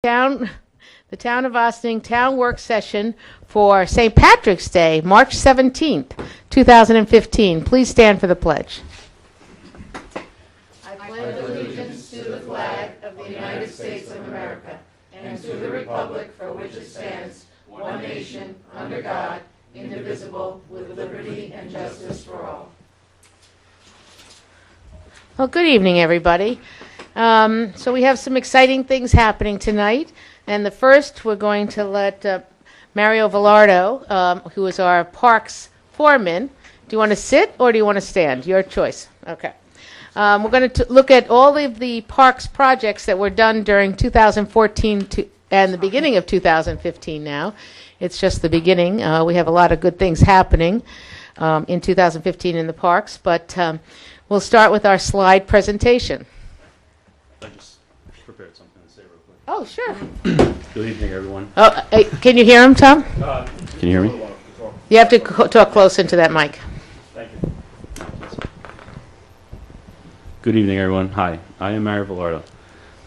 Town, the Town of Ossining Town Work Session for St. Patrick's Day, March 17th, 2015. Please stand for the pledge. I pledge allegiance to the flag of the United States of America and to the republic for which it stands, one nation, under God, indivisible, with liberty and justice for all. Well, good evening, everybody. So we have some exciting things happening tonight. And the first, we're going to let Mario Velardo, who is our parks foreman. Do you want to sit or do you want to stand? Your choice. Okay. We're going to look at all of the parks projects that were done during 2014 and the beginning of 2015 now. It's just the beginning. We have a lot of good things happening in 2015 in the parks. But we'll start with our slide presentation. I just prepared something to say real quick. Oh, sure. Good evening, everyone. Oh, can you hear him, Tom? Can you hear me? You have to talk close into that mic. Thank you. Good evening, everyone. Hi, I am Mario Velardo.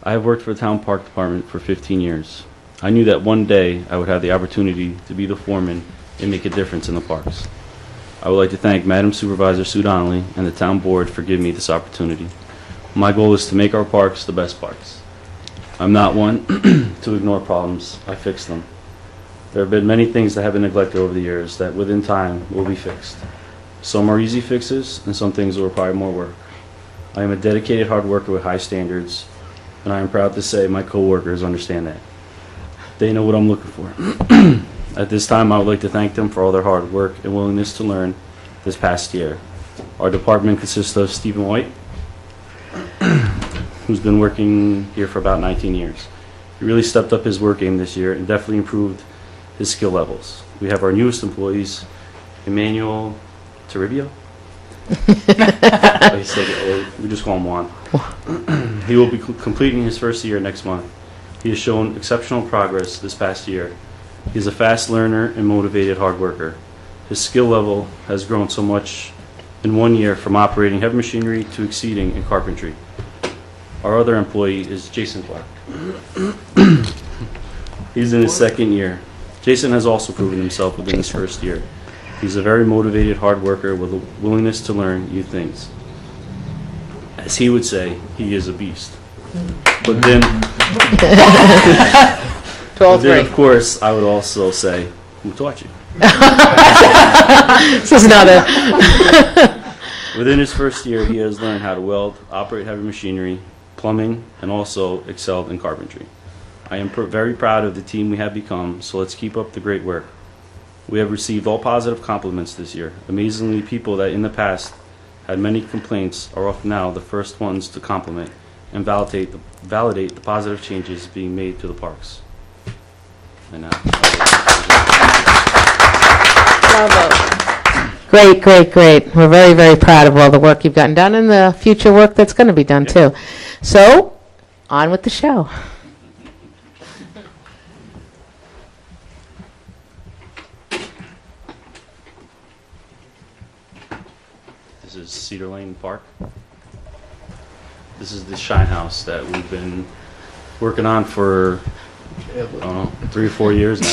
I have worked for the Town Park Department for 15 years. I knew that one day I would have the opportunity to be the foreman and make a difference in the parks. I would like to thank Madam Supervisor Sue Donnelly and the Town Board for giving me this opportunity. My goal is to make our parks the best parks. I'm not one to ignore problems. I fix them. There have been many things that have been neglected over the years that within time will be fixed. Some are easy fixes and some things will require more work. I am a dedicated hard worker with high standards, and I am proud to say my co-workers understand that. They know what I'm looking for. At this time, I would like to thank them for all their hard work and willingness to learn this past year. Our department consists of Stephen White, who's been working here for about 19 years. He really stepped up his work game this year and definitely improved his skill levels. We have our newest employees, Emmanuel Toribio. We just call him Juan. He will be completing his first year next month. He has shown exceptional progress this past year. He is a fast learner and motivated hard worker. His skill level has grown so much in 1 year, from operating heavy machinery to exceeding in carpentry. Our other employee is Jason Clark. He's in his second year. Jason has also proven himself within his first year. He's a very motivated hard worker with a willingness to learn new things. As he would say, he is a beast. But then, of course, I would also say, who taught you? This is not a... Within his first year, he has learned how to weld, operate heavy machinery, plumbing, and also excelled in carpentry. I am very proud of the team we have become, so let's keep up the great work. We have received all positive compliments this year. Amazingly, people that in the past had many complaints are often now the first ones to compliment and validate the positive changes being made to the parks. And Bravo. Great, great, great. We're very, very proud of all the work you've gotten done and the future work that's going to be done, too. So, on with the show. This is Cedar Lane Park. This is the Shine House that we've been working on for, I don't know, 3 or 4 years now.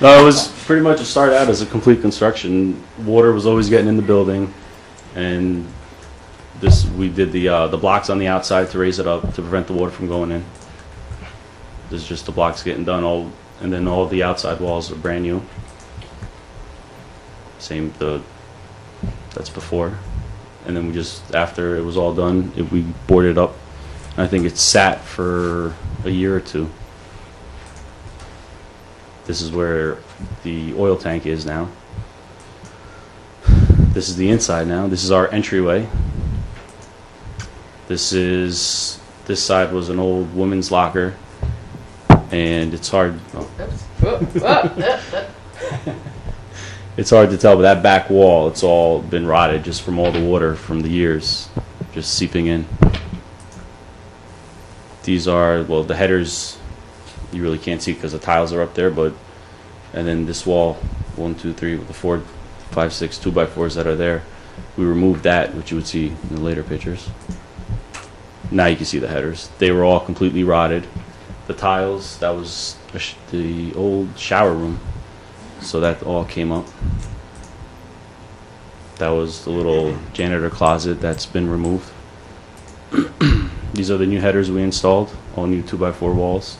No, it was pretty much, it started out as a complete construction. Water was always getting in the building, and we did the blocks on the outside to raise it up to prevent the water from going in. This is just the blocks getting done, and then all the outside walls are brand new. Same, that's before. And then we just, after it was all done, we boarded it up. I think it sat for a year or two. This is where the oil tank is now. This is the inside now. This is our entryway. This side was an old women's locker, and it's hard. It's hard to tell, but that back wall, it's all been rotted just from all the water from the years just seeping in. These are, well, the headers you really can't see because the tiles are up there, and then this wall, 1, 2, 3, with the 4, 5, 6 2x4s that are there, we removed that, which you would see in the later pictures. Now you can see the headers. They were all completely rotted. The tiles, that was the old shower room, so that all came up. That was the little janitor closet that's been removed. These are the new headers we installed, all new 2x4 walls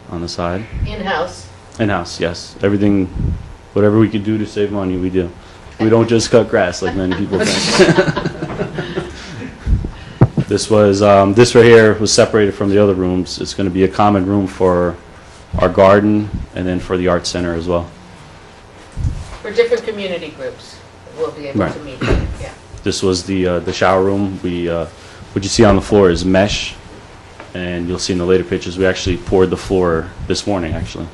on the side. In-house. In-house, yes. Everything, whatever we could do to save money, we do. We don't just cut grass like many people think. This right here was separated from the other rooms. It's going to be a common room for our garden and then for the art center as well. For different community groups, we'll be able Right. to meet there, yeah. This was the shower room. What you see on the floor is mesh, and you'll see in the later pictures we actually poured the floor this morning. Actually,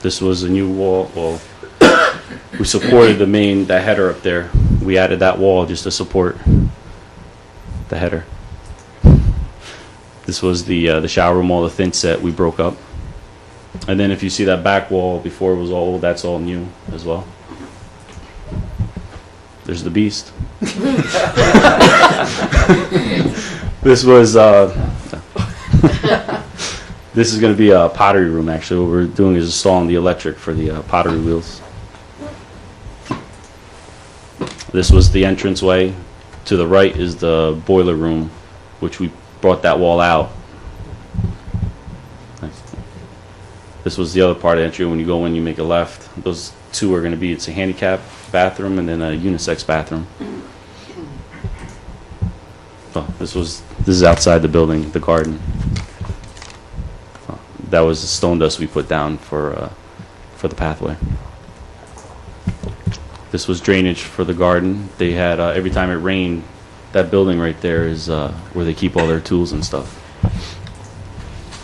this was a new wall. Well, we supported that header up there. We added that wall just to support the header. This was the shower room, all the thin set we broke up, and then if you see that back wall before it was all old, that's all new as well. There's the beast. This was this is going to be a pottery room. Actually, what we're doing is installing the electric for the pottery wheels. This was the entranceway. To the right is the boiler room, which we brought that wall out. Nice. This was the other part of the entry. When you go in, you make a left. Those two are going to be, it's a handicap bathroom and then a unisex bathroom. Oh, this is outside the building, the garden. Oh, that was the stone dust we put down for the pathway. This was drainage for the garden. They had every time it rained, that building right there is where they keep all their tools and stuff.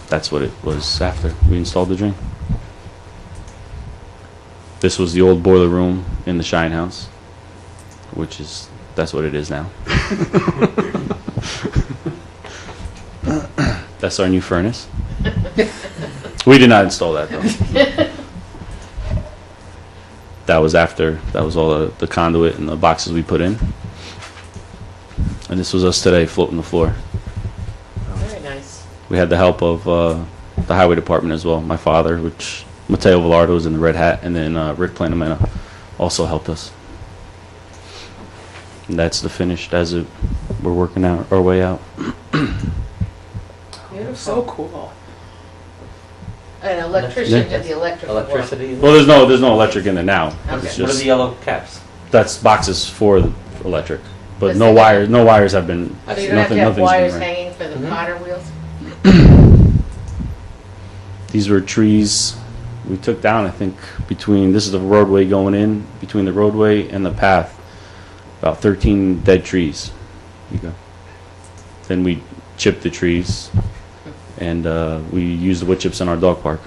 That's what it was after we installed the drain. This was the old boiler room in the Shine House, that's what it is now. That's our new furnace. We did not install that though. That was all the conduit and the boxes we put in. And this was us today floating the floor. Very nice. We had the help of the highway department as well. My father, which Matteo Velardo was in the red hat, and then Rick Planamena also helped us. And that's the finished as we're working out our way out. Beautiful. So cool. An electrician did the electrical work. Electricity. Well, there's no electric in there now. Okay. It's What are just the yellow caps? that's boxes for the electric, but Does no it- wires. No wires have been. So you don't have to have nothing's been wires ran. hanging for the Mhm. potter wheels? These were trees we took down, I think, this is the roadway going in, between the roadway and the path, about 13 dead trees. You go. Then we chipped the trees, and we used the wood chips in our dog park.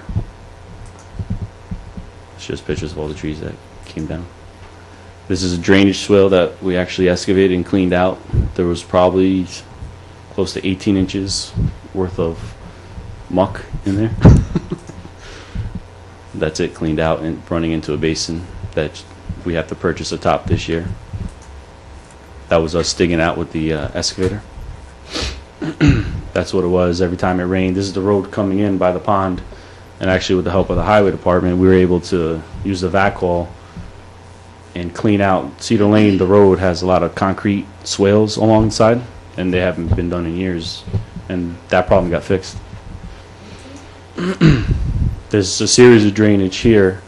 It's just pictures of all the trees that came down. This is a drainage swale that we actually excavated and cleaned out. There was probably close to 18 inches worth of muck in there. That's it cleaned out and running into a basin that we have to purchase a top this year. That was us digging out with the excavator. That's what it was every time it rained. This is the road coming in by the pond, and actually with the help of the highway department we were able to use the vac haul and clean out Cedar Lane. The road has a lot of concrete swales alongside, and they haven't been done in years, and that problem got fixed. There's a series of drainage here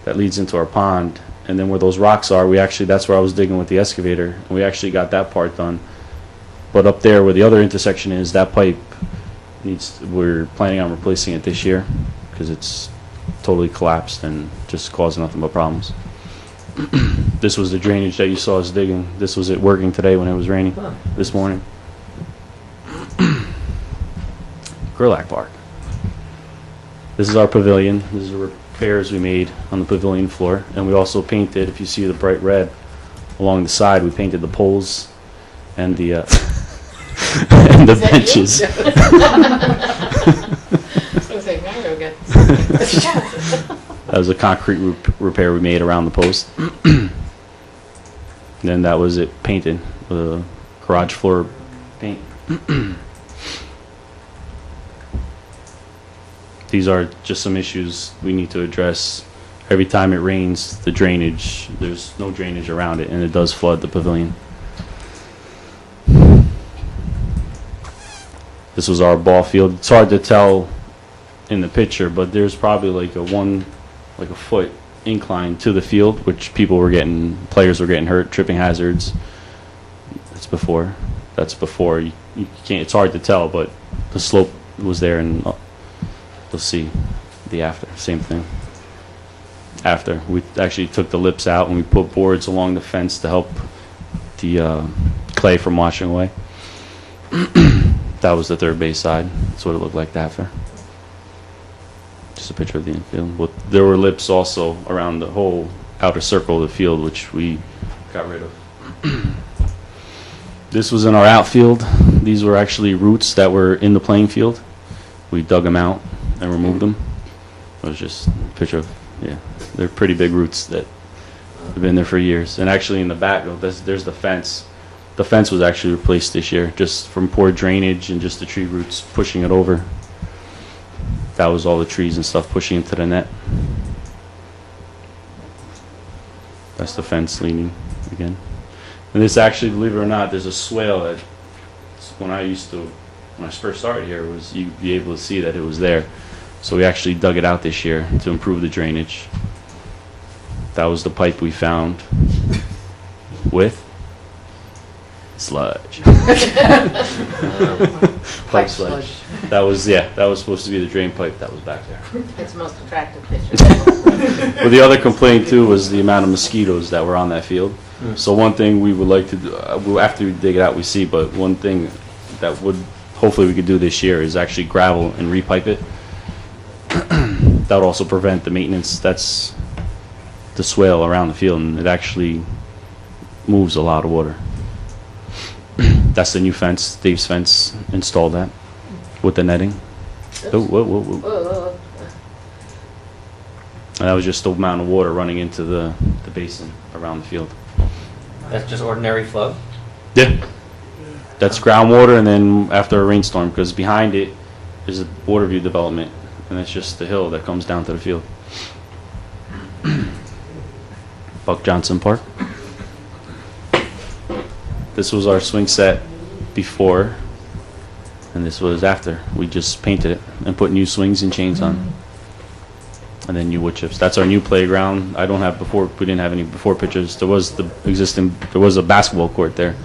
that leads into our pond, and then where those rocks are, that's where I was digging with the excavator, and we actually got that part done. But up there where the other intersection is, that pipe we're planning on replacing it this year because it's totally collapsed and just causing nothing but problems. This was the drainage that you saw us digging. This was it working today when it was raining this morning. Gerlach Park. This is our pavilion. This is the repairs we made on the pavilion floor. And we also painted, if you see the bright red along the side, we painted the poles and the and the Is that benches. you? I was going to say, Mario got That was a concrete repair we made around the post. Then that was it painted with a garage floor paint. These are just some issues we need to address. Every time it rains, the drainage, there's no drainage around it, and it does flood the pavilion. This was our ball field. It's hard to tell in the picture, but there's probably like a foot incline to the field, which players were getting hurt, tripping hazards. That's before. You can't, it's hard to tell, but the slope was there, and you'll see the after, same thing. After, we actually took the lips out and we put boards along the fence to help the clay from washing away. That was the third base side. That's what it looked like after. Just a picture of the infield. But there were lips also around the whole outer circle of the field, which we got rid of. This was in our outfield. These were actually roots that were in the playing field. We dug them out and removed them. It was just a picture of, yeah, they're pretty big roots that have been there for years. And actually in the back, there's the fence. The fence was actually replaced this year, just from poor drainage and just the tree roots pushing it over. That was all the trees and stuff pushing into the net. That's the fence leaning again. And this actually, believe it or not, there's a swale that when I first started here, was you'd be able to see that it was there. So we actually dug it out this year to improve the drainage. That was the pipe we found with sludge. Pipe sludge. That was supposed to be the drain pipe that was back there. It's the most attractive picture. Well, the other complaint too was the amount of mosquitoes that were on that field. So one thing we would like to do, after we dig it out we see, but one thing that would hopefully we could do this year is actually gravel and repipe it. That would also prevent the maintenance. That's the swale around the field, and it actually moves a lot of water. That's the new fence. Dave's fence installed that with the netting. Oh, whoa, whoa, whoa. Whoa. And that was just the amount of water running into the basin around the field. That's just ordinary flow? Yeah. That's groundwater, and then after a rainstorm, because behind it is a water view development, and that's just the hill that comes down to the field. Buck Johnson Park. This was our swing set before, and this was after. We just painted it and put new swings and chains on, and then new wood chips. That's our new playground. I don't have before. We didn't have any before pictures. There was a basketball court there.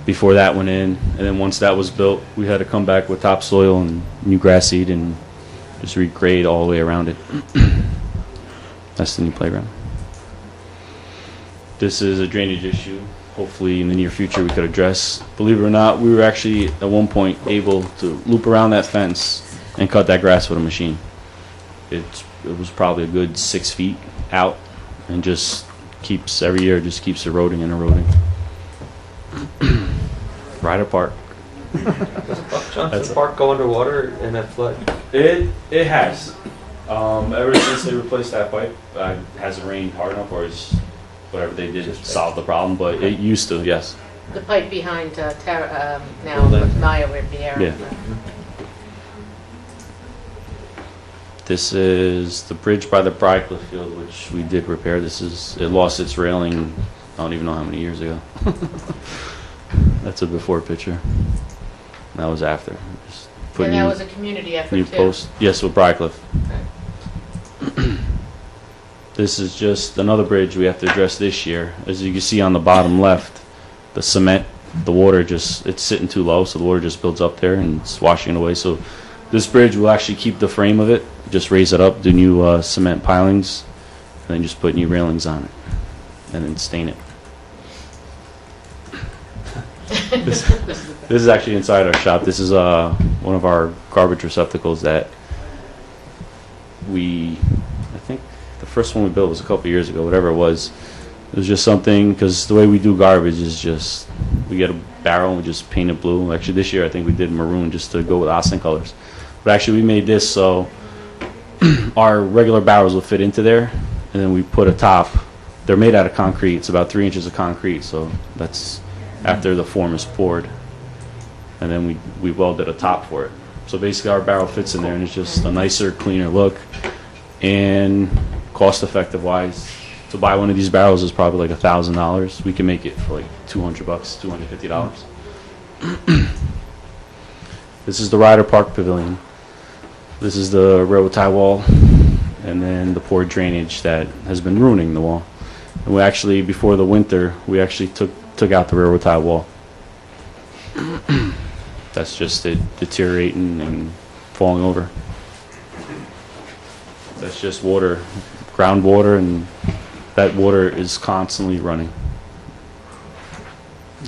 Before that went in, and then once that was built, we had to come back with topsoil and new grass seed and just regrade all the way around it. That's the new playground. This is a drainage issue. Hopefully in the near future we could address. Believe it or not, we were actually at one point able to loop around that fence and cut that grass with a machine. It was probably a good 6 feet out, and just keeps every year just keeps eroding and eroding. Ryder Park. Does Buck Johnson Park go underwater in that flood? It has. Ever since they replaced that pipe, it hasn't rained hard enough, or it's whatever they did to solve the problem, but it used to, yes. The pipe behind now Maya Riviera. Yeah. This is the bridge by the Brycliffe Field, which we did repair. It lost its railing, I don't even know how many years ago. That's a before picture. That was after. Just put And that was a community effort new too. post. Yes, with Brycliffe. This is just another bridge we have to address this year. As you can see on the bottom left, the cement, the water it's sitting too low, so the water just builds up there and it's washing it away. So this bridge will actually keep the frame of it, just raise it up, do new cement pilings, and then just put new railings on it, and then stain it. This is actually inside our shop. This is one of our garbage receptacles that I think the first one we built was a couple years ago, whatever it was. It was just something, because the way we do garbage is just, we get a barrel and we just paint it blue. Actually this year I think we did maroon just to go with Austin colors. But actually we made this so our regular barrels will fit into there, and then we put a top. They're made out of concrete. It's about 3 inches of concrete, so that's after the form is poured. and then we welded a top for it. So basically our barrel fits in there, and it's just a nicer, cleaner look. And cost-effective wise, to buy one of these barrels is probably like $1,000. We can make it for like $200, $250. This is the Ryder Park Pavilion. This is the railroad tie wall, and then the poor drainage that has been ruining the wall. And we actually, before the winter, we actually took out the railroad tie wall. That's just it deteriorating and falling over. That's just water, groundwater, and that water is constantly running.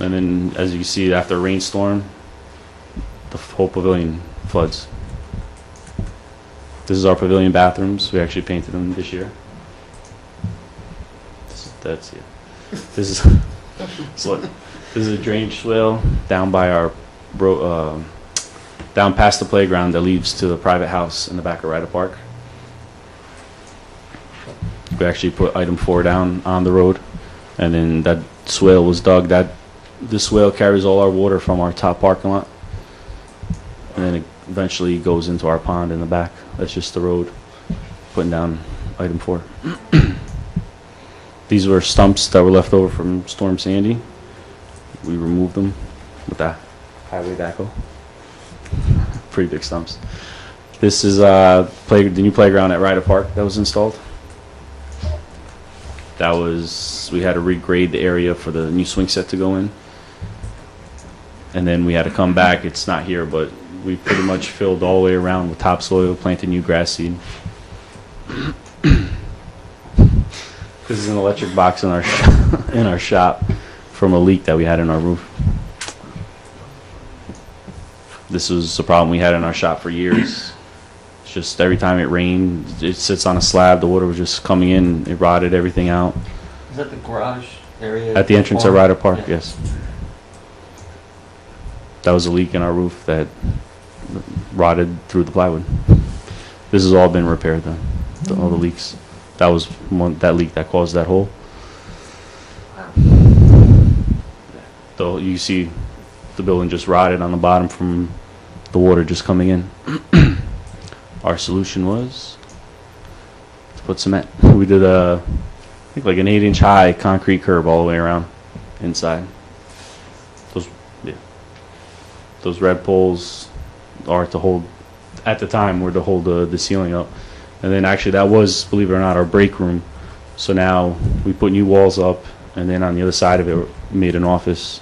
And then, as you can see, after a rainstorm, the whole pavilion floods. This is our pavilion bathrooms. We actually painted them this year. That's it. This is so this is a drainage swale down by our down past the playground that leads to the private house in the back of Ryder Park. We actually put item 4 down on the road, and then that swale was dug. This swale carries all our water from our top parking lot, and then it eventually goes into our pond in the back. That's just the road. Putting down item 4. These were stumps that were left over from Storm Sandy. We removed them with that highway backhoe. Pretty big stumps. This is the new playground at Ryder Park that was installed. We had to regrade the area for the new swing set to go in. And then we had to come back. It's not here, but we pretty much filled all the way around with topsoil, planted new grass seed. This is an electric box in our in our shop from a leak that we had in our roof. This was a problem we had in our shop for years. It's just every time it rained, it sits on a slab, the water was just coming in, it rotted everything out. Is that the garage area? At the entrance of Ryder Park, Yeah. yes. That was a leak in our roof that rotted through the plywood. This has all been repaired though, all the leaks. That was that leak that caused that hole. So you see the building just rotted on the bottom from the water just coming in. Our solution was to put cement. We did I think like an 8-inch high concrete curb all the way around inside. Those red poles are to hold, at the time, were to hold the ceiling up. And then actually that was, believe it or not, our break room. So now we put new walls up, and then on the other side of it, we made an office.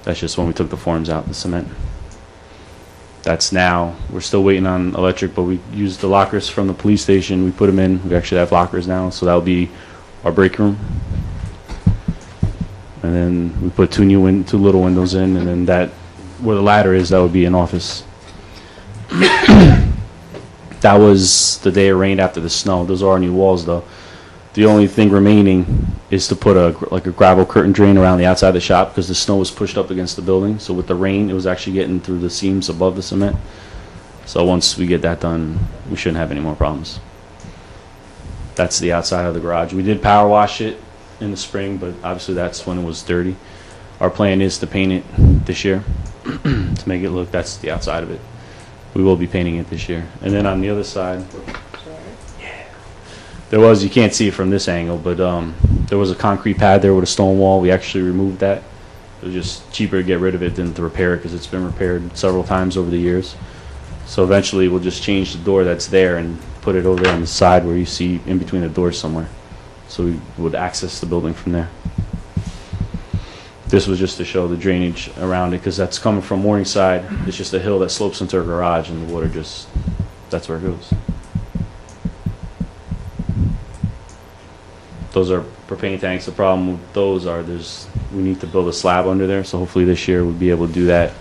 That's just when we took the forms out, the cement. That's now. We're still waiting on electric, but we used the lockers from the police station. We put them in. We actually have lockers now, so that'll be our break room. And then we put two little windows in, and then that, where the ladder is, that would be an office. That was the day it rained after the snow. Those are our new walls, though. The only thing remaining is to put a gravel curtain drain around the outside of the shop because the snow was pushed up against the building. So with the rain, it was actually getting through the seams above the cement. So once we get that done, we shouldn't have any more problems. That's the outside of the garage. We did power wash it in the spring, but obviously that's when it was dirty. Our plan is to paint it this year to make it look, that's the outside of it. We will be painting it this year. And then on the other side, there was, you can't see it from this angle, but there was a concrete pad there with a stone wall. We actually removed that. It was just cheaper to get rid of it than to repair it because it's been repaired several times over the years. So eventually we'll just change the door that's there and put it over there on the side where you see in between the doors somewhere. So we would access the building from there. This was just to show the drainage around it because that's coming from Morningside. It's just a hill that slopes into our garage and the water just, that's where it goes. Those are propane tanks. The problem with those are we need to build a slab under there, so hopefully this year we'll be able to do that.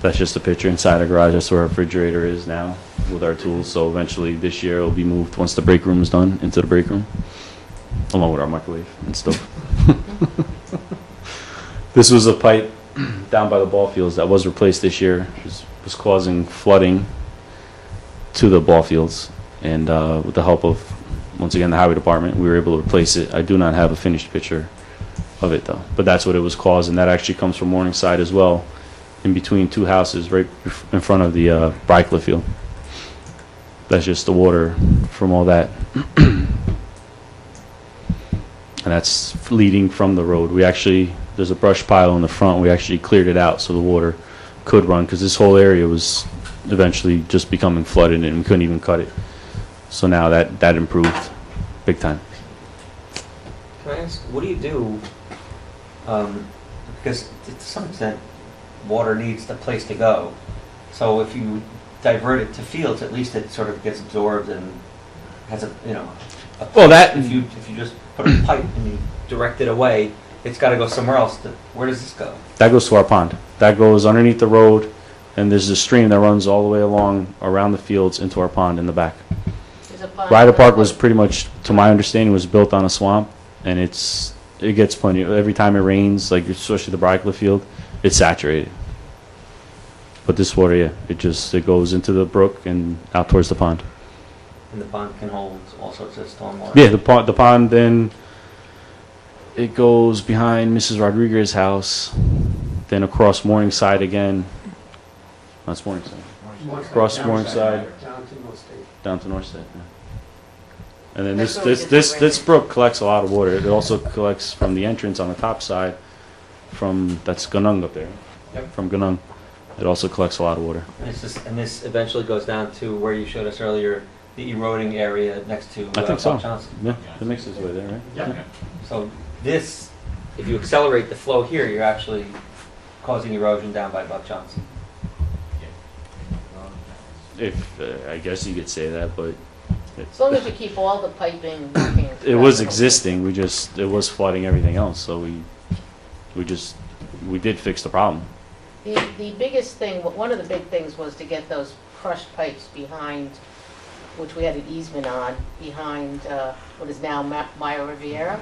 That's just a picture inside the garage. That's where our refrigerator is now with our tools. So eventually this year it'll be moved once the break room is done into the break room, along with our microwave and stove. This was a pipe down by the ball fields that was replaced this year. It was causing flooding to the ball fields, and with the help of, once again, the highway department, we were able to replace it. I do not have a finished picture of it though. But that's what it was caused, and that actually comes from Morningside as well, in between two houses, right in front of the Brycla field. That's just the water from all that. And that's leading from the road. There's a brush pile in the front. We actually cleared it out so the water could run, because this whole area was eventually just becoming flooded and we couldn't even cut it. So now that improved big time. Can I ask, what do you do? Because to some extent, water needs a place to go. So if you divert it to fields, at least it sort of gets absorbed and has a Well, that- if you just put a pipe and you direct it away, it's got to go somewhere else. Where does this go? That goes to our pond. That goes underneath the road, and there's a stream that runs all the way along around the fields into our pond in the back. There's a pond- Ryder Park was pretty much, to my understanding, was built on a swamp, and it gets plenty. Every time it rains, like especially the Brycla field, it's saturated. But this water, yeah, it goes into the brook and out towards the pond. And the pond can hold all sorts of stormwater. Yeah, the pond then it goes behind Mrs. Rodriguez's house, then across Morningside again. That's Morningside. Across Morningside. Down to North State. Yeah. And then That's where we did the this drainage. brook collects a lot of water. It also collects from the entrance on the top side, that's Gunung up there. Yep. From Gunung, it also collects a lot of water. And this eventually goes down to where you showed us earlier, the eroding area next to I think so. Buck Johnson. Yeah, it makes its way there, right? Yeah. So this, if you accelerate the flow here, you're actually causing erosion down by Buck Johnson. If I guess you could say that, but As long as you keep all the piping working. it was existing. It was flooding everything else. So we did fix the problem. The biggest thing, one of the big things was to get those crushed pipes behind, which we had an easement on, behind what is now Meyer Riviera,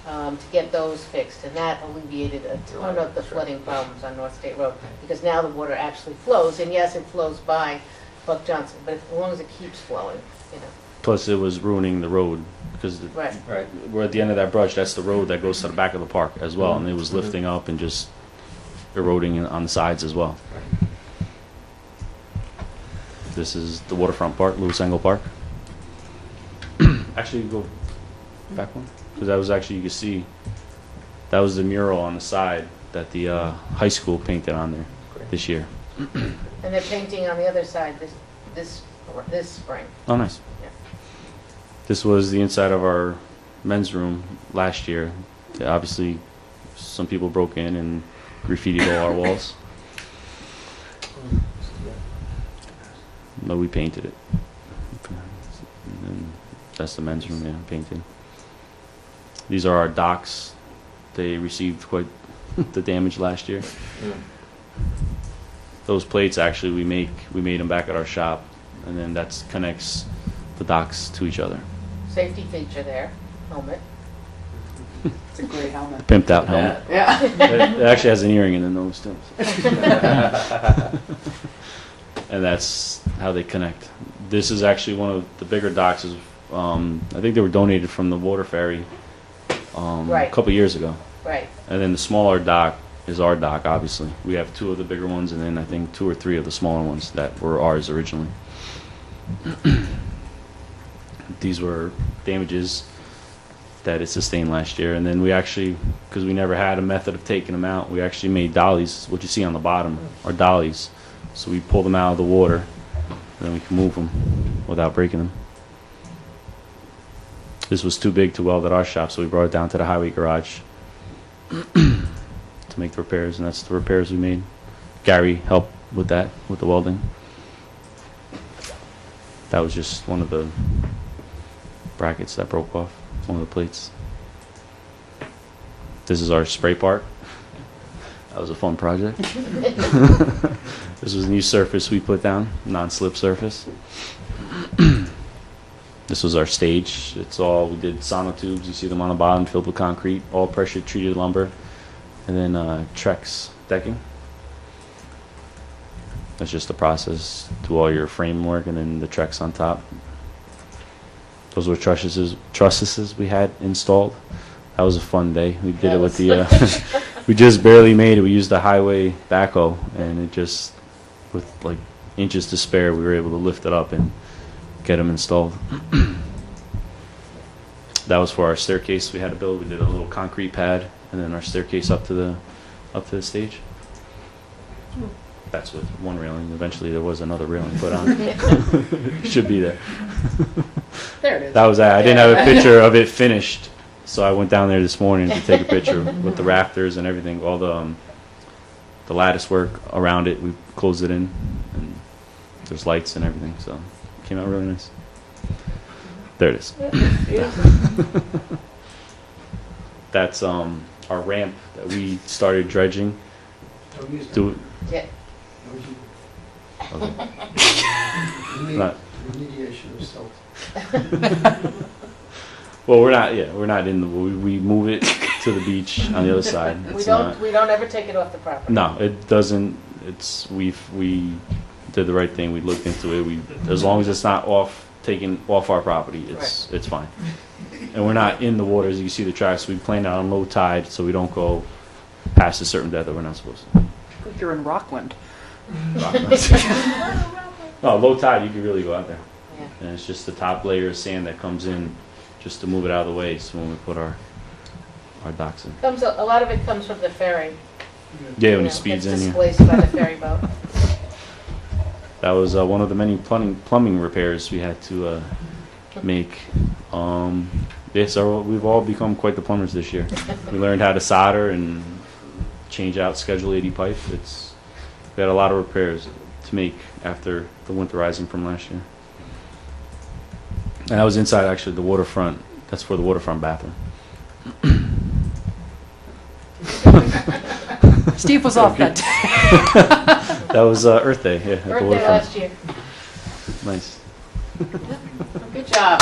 to get those fixed. And that alleviated a ton of the flooding problems on North State Road, because now the water actually flows. And yes, it flows by Buck Johnson, but as long as it keeps flowing, Plus, it was ruining the road because Right. Right. we're at the end of that brush. That's the road that goes to the back of the park as well, and it was lifting up and just eroding on the sides as well. This is the waterfront park, Lewis Engel Park. Actually, go back one, because that was actually, you can see, that was the mural on the side that the high school painted on there this year. And they're painting on the other side this spring. Oh, nice. Yeah. This was the inside of our men's room last year. Obviously, some people broke in and graffitied all our walls, but we painted it. And that's the men's room, yeah, painted. These are our docks. They received quite the damage last year. Those plates, actually, we made them back at our shop, and then that connects the docks to each other. Safety feature there, helmet. It's a great helmet. Pimped out helmet. Yeah. It actually has an earring in the nose too. And that's how they connect. This is actually one of the bigger docks. I think they were donated from the water ferry a Right. couple years ago. Right. And then the smaller dock is our dock, obviously. We have two of the bigger ones, and then I think two or three of the smaller ones that were ours originally. These were damages that it sustained last year. And then we actually, because we never had a method of taking them out, we actually made dollies. What you see on the bottom are dollies. So we pull them out of the water, and then we can move them without breaking them. This was too big to weld at our shop, so we brought it down to the highway garage to make the repairs, and that's the repairs we made. Gary helped with that, with the welding. That was just one of the brackets that broke off, one of the plates. This is our spray park. That was a fun project. This was a new surface we put down, non-slip surface. This was our stage. We did sonotubes. You see them on the bottom, filled with concrete, all pressure treated lumber, and then Trex decking. That's just the process. Do all your framework and then the Trex on top. Those were trusses we had installed. That was a fun day. We did That it with was- the, we just barely made it. We used the highway backhoe, and it just, with like inches to spare, we were able to lift it up and get them installed. That was for our staircase we had to build. We did a little concrete pad, and then our staircase up to the stage. That's with one railing. Eventually, there was another railing put on. It should be there. There it is. That was that. I didn't have a picture of it finished, so I went down there this morning to take a picture with the rafters and everything, all the lattice work around it. We closed it in, and there's lights and everything, so it came out really nice. There it is. That's our ramp that we started dredging. Do Yeah. not. Remediation of silt. Well, we're not in the. We move it to the beach on the other side. We It's don't, not. we don't ever take it off the property. No, it doesn't. It's we did the right thing. We looked into it. As long as it's not taken off our property, it's fine. And we're not in the waters. You can see the tracks. We plan on low tide, so we don't go past a certain depth that we're not supposed to. I think you're in Rockland. No, low tide, you can really go out there. Yeah. And it's just the top layer of sand that comes in just to move it out of the way. So when we put our docks in. A lot of it comes from the ferry. Yeah, when You he know, speeds gets in. Yeah. displaced by the ferry boat. That was one of the many plumbing repairs we had to make. So we've all become quite the plumbers this year. We learned how to solder and change out Schedule 80 pipe. We had a lot of repairs to make after the winterizing from last year. And I was inside actually the waterfront. That's for the waterfront bathroom. Steve was off that day. That was Earth Day. Yeah, at the Birthday waterfront. last year. Nice. Good job.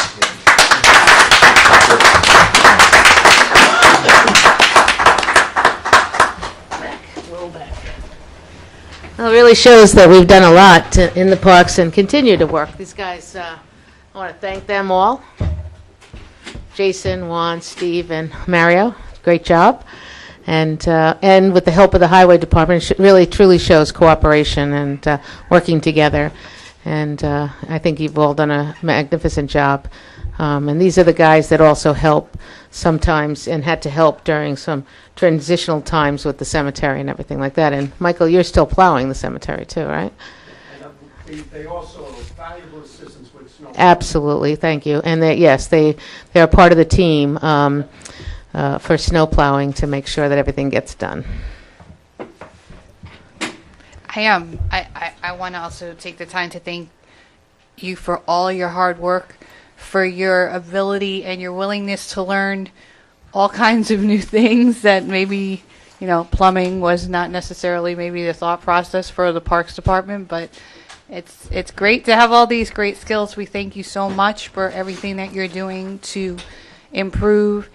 Well, it really shows that we've done a lot in the parks and continue to work. These guys, I want to thank them all. Jason, Juan, Steve, and Mario, great job. And with the help of the Highway Department, it really truly shows cooperation and working together. And I think you've all done a magnificent job. And these are the guys that also help sometimes and had to help during some transitional times with the cemetery and everything like that. And Michael, you're still plowing the cemetery too, right? And they also are valuable assistance with snow. Absolutely, thank you. And they are part of the team for snow plowing to make sure that everything gets done. I want to also take the time to thank you for all your hard work, for your ability and your willingness to learn all kinds of new things that maybe, plumbing was not necessarily maybe the thought process for the Parks Department, but it's great to have all these great skills. We thank you so much for everything that you're doing to improve.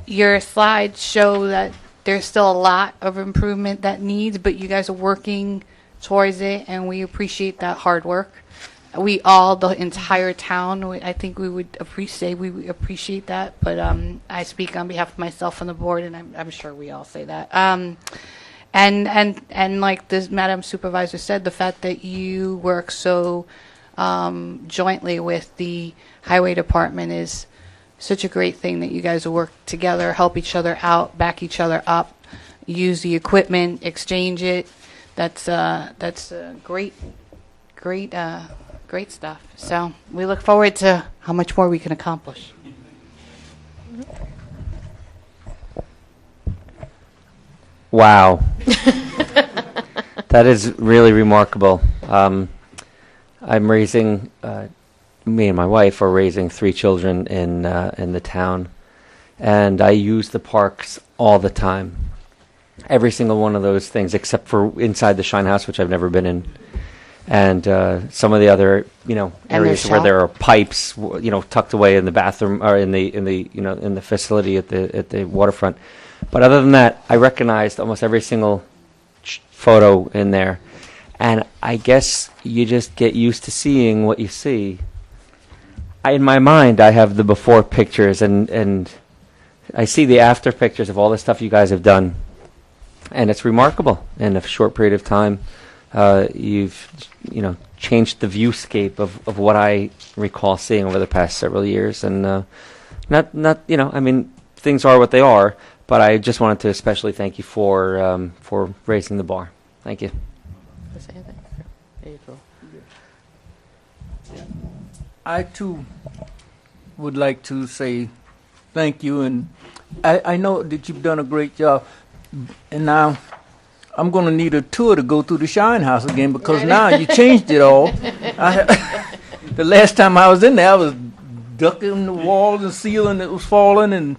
Your slides show that there's still a lot of improvement that needs, but you guys are working towards it, and we appreciate that hard work. We all, the entire town, I think we would appreciate that, but I speak on behalf of myself and the board, and I'm sure we all say that. And like this Madam Supervisor said, the fact that you work so jointly with the Highway Department is such a great thing, that you guys will work together, help each other out, back each other up, use the equipment, exchange it. That's great stuff. So we look forward to how much more we can accomplish. Wow. That is really remarkable. I'm raising, me and my wife are raising 3 children in the town, and I use the parks all the time. Every single one of those things, except for inside the Shine House, which I've never been in, and some of the other, areas where shop. there are pipes, tucked away in the bathroom or in the facility at the waterfront. But other than that, I recognized almost every single photo in there. And I guess you just get used to seeing what you see. In my mind, I have the before pictures, and I see the after pictures of all the stuff you guys have done, and it's remarkable. In a short period of time, you've changed the viewscape of what I recall seeing over the past several years. And I mean, things are what they are. But I just wanted to especially thank you for raising the bar. Thank you. Say anything? There you go. I too would like to say thank you, and I know that you've done a great job. And now I'm going to need a tour to go through the Shine House again, because now you changed it all. The last time I was in there, I was ducking the walls and ceiling that was falling, and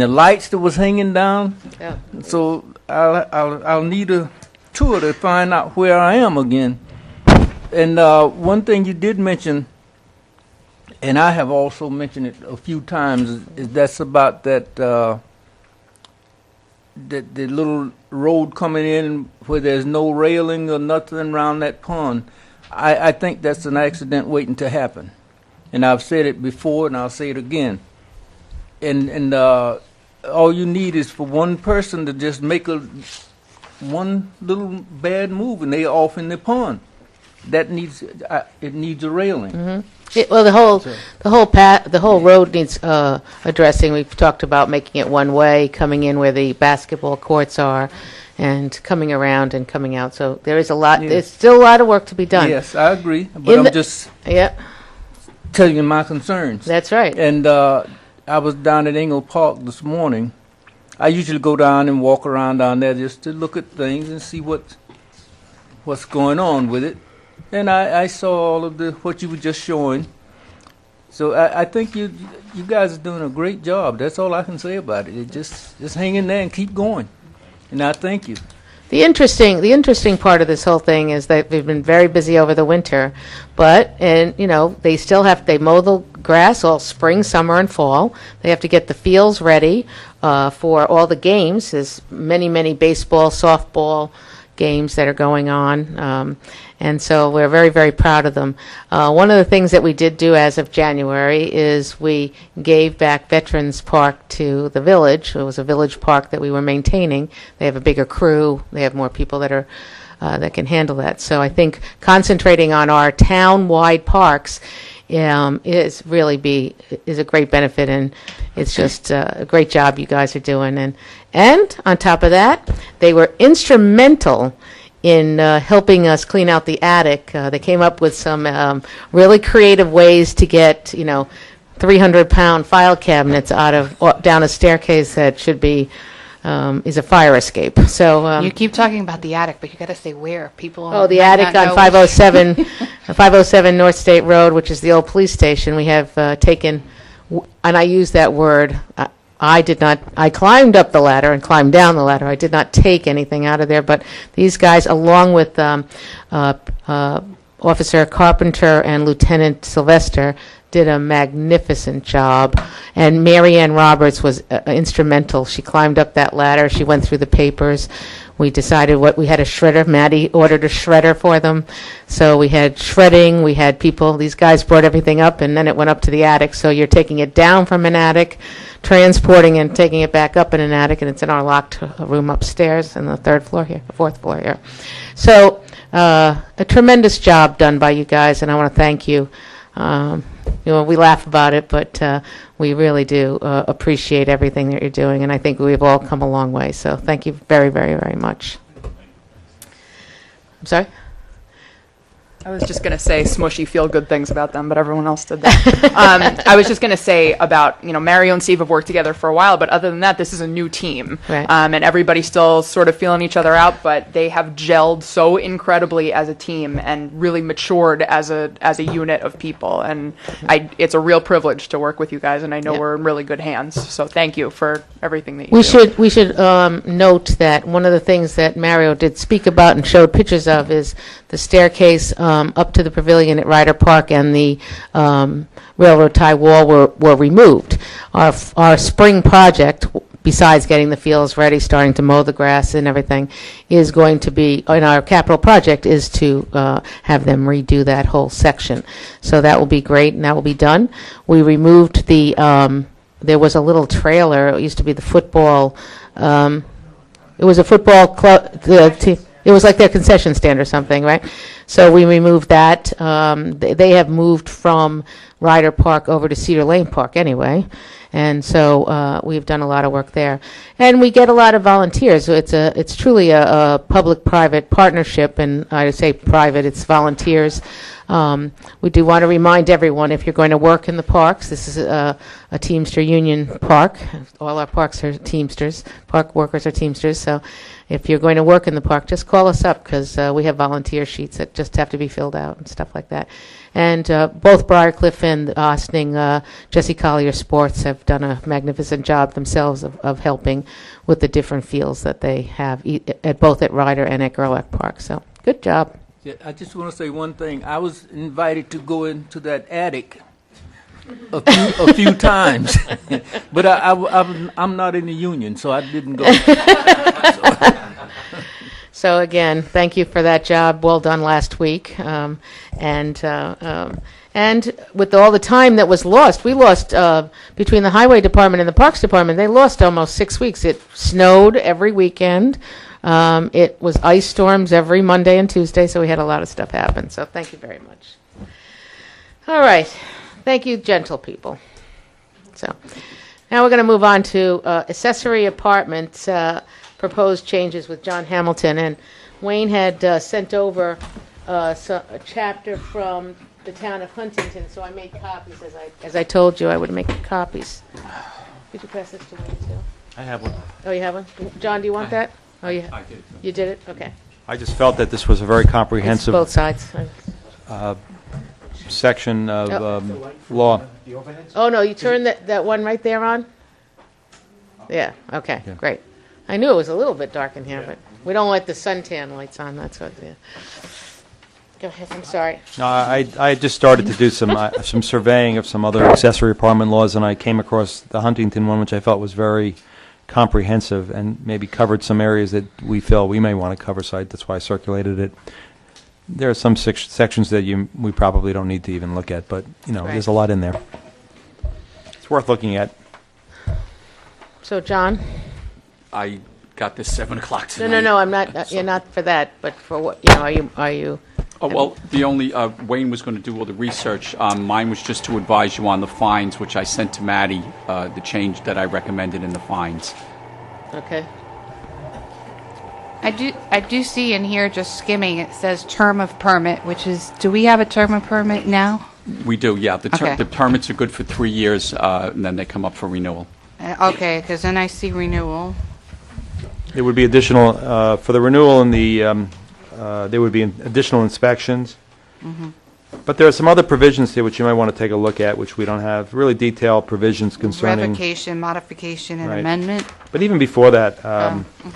the lights that was hanging down. Yeah. So I'll need a tour to find out where I am again. And one thing you did mention, and I have also mentioned it a few times, is that's about that the little road coming in where there's no railing or nothing around that pond. I think that's an accident waiting to happen. And I've said it before, and I'll say it again. And all you need is for one person to just make one little bad move, and they're off in the pond. That needs it needs a railing. Well, the whole road needs addressing. We've talked about making it one way, coming in where the basketball courts are, and coming around and coming out. So there is a lot. Yes. There's still a lot of work to be done. Yes, I agree, but I'm just Yeah, telling you my concerns. that's right. And I was down at Engle Park this morning. I usually go down and walk around down there just to look at things and see what's going on with it. And I saw all of what you were just showing. So I think you guys are doing a great job. That's all I can say about it. Just hang in there and keep going. And I thank you. The interesting part of this whole thing is that they've been very busy over the winter, they mow the grass all spring, summer, and fall. They have to get the fields ready for all the games. There's many baseball, softball games that are going on, and so we're very, very proud of them. One of the things that we did do as of January is we gave back Veterans Park to the village. It was a village park that we were maintaining. They have a bigger crew. They have more people that can handle that. So I think concentrating on our town-wide parks is a great benefit, and it's just a great job you guys are doing. And on top of that, they were instrumental in helping us clean out the attic. They came up with some really creative ways to get 300-pound file cabinets down a staircase that should be is a fire escape. So You keep talking about the attic, but you got to say where. People. the might attic not on know. 507 North State Road, which is the old police station. We have taken, and I use that word, I climbed up the ladder and climbed down the ladder. I did not take anything out of there, but these guys, along with Officer Carpenter and Lieutenant Sylvester, did a magnificent job. And Mary Ann Roberts was instrumental. She climbed up that ladder. She went through the papers. We decided we had a shredder. Maddie ordered a shredder for them. So we had shredding. We had people. These guys brought everything up, and then it went up to the attic. So you're taking it down from an attic, transporting and taking it back up in an attic, and it's in our locked room upstairs on the fourth floor here. So a tremendous job done by you guys, and I want to thank you. We laugh about it, but we really do appreciate everything that you're doing, and I think we've all come a long way. So thank you very, very, very much. I'm sorry? I was just going to say smushy, feel-good things about them, but everyone else did that. I was just going to say about, Mario and Steve have worked together for a while, but other than that, this is a new team. Right. And everybody's still sort of feeling each other out, but they have gelled so incredibly as a team and really matured as a unit of people. And it's a real privilege to work with you guys, and I know Yep. we're in really good hands. So thank you for everything that you do. We should note that one of the things that Mario did speak about and showed pictures of is the staircase up to the pavilion at Ryder Park and the railroad tie wall were removed. Our spring project, besides getting the fields ready, starting to mow the grass and everything, is going to be, in our capital project, is to have them redo that whole section. So that will be great, and that will be done. We removed the there was a little trailer. It used to be the football. It was a football club. It was like their concession stand or something, right? So we removed that. They have moved from Ryder Park over to Cedar Lane Park anyway. And so we've done a lot of work there. And we get a lot of volunteers. So it's truly a public-private partnership, and I say private, it's volunteers. We do want to remind everyone, if you're going to work in the parks, this is a Teamster Union park. All our parks are Teamsters. Park workers are Teamsters. So if you're going to work in the park, just call us up, because we have volunteer sheets that just have to be filled out and stuff like that. And both Briarcliff and Ossining, Jesse Collier Sports have done a magnificent job themselves of helping with the different fields that they have at both at Ryder and at Gerlach Park. So good job. Yeah, I just want to say one thing. I was invited to go into that attic a few times, but I'm not in the union, so I didn't go. So again, thank you for that job. Well done last week. And with all the time that was lost, we lost between the Highway Department and the Parks Department, they lost almost 6 weeks. It snowed every weekend. It was ice storms every Monday and Tuesday, so we had a lot of stuff happen. So thank you very much. All right. Thank you, gentle people. So now we're going to move on to accessory apartments, proposed changes with John Hamilton. And Wayne had sent over a chapter from the town of Huntington, so I made copies. As I told you, I would make copies. Could you pass this to Wayne, too? I have one. Oh, you have one? John, do you want that? Oh, you I did. You did it? Okay. I just felt that this was a very It's comprehensive both sides. section of law. Oh, no, you turned that one right there on? Yeah, okay, great. I knew it was a little bit dark in here, but we don't like the suntan lights on, that's what, yeah. Go ahead, I'm sorry. No, I just started to do some surveying of some other accessory apartment laws, and I came across the Huntington one, which I felt was very comprehensive and maybe covered some areas that we feel we may want to cover, so that's why I circulated it. There are some sections that we probably don't need to even look at, but, Right. there's a lot in there. It's worth looking at. So, John? I got this 7 o'clock tonight. No, I'm not, you're not for that, but for what, are you? Oh, well, the only, Wayne was going to do all the research. Mine was just to advise you on the fines, which I sent to Maddie, the change that I recommended in the fines. Okay. I do see in here, just skimming, it says term of permit, which is, do we have a term of permit now? We do, yeah. Okay. The permits are good for 3 years, and then they come up for renewal. Okay, because then I see renewal. There would be additional, for the renewal and there would be additional inspections. But there are some other provisions here which you might want to take a look at, which we don't have, really detailed provisions concerning. Revocation, modification, and Right. amendment. But even before that,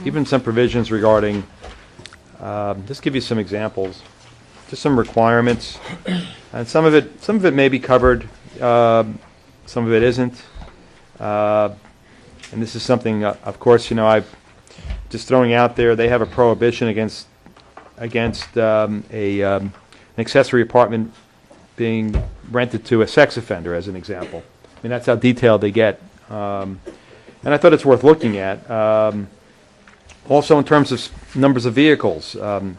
even some provisions regarding, just give you some examples, just some requirements. And some of it may be covered, some of it isn't. And this is something, of course, I'm just throwing out there, they have a prohibition against an accessory apartment being rented to a sex offender, as an example. I mean, that's how detailed they get. And I thought it's worth looking at. Also, in terms of numbers of vehicles and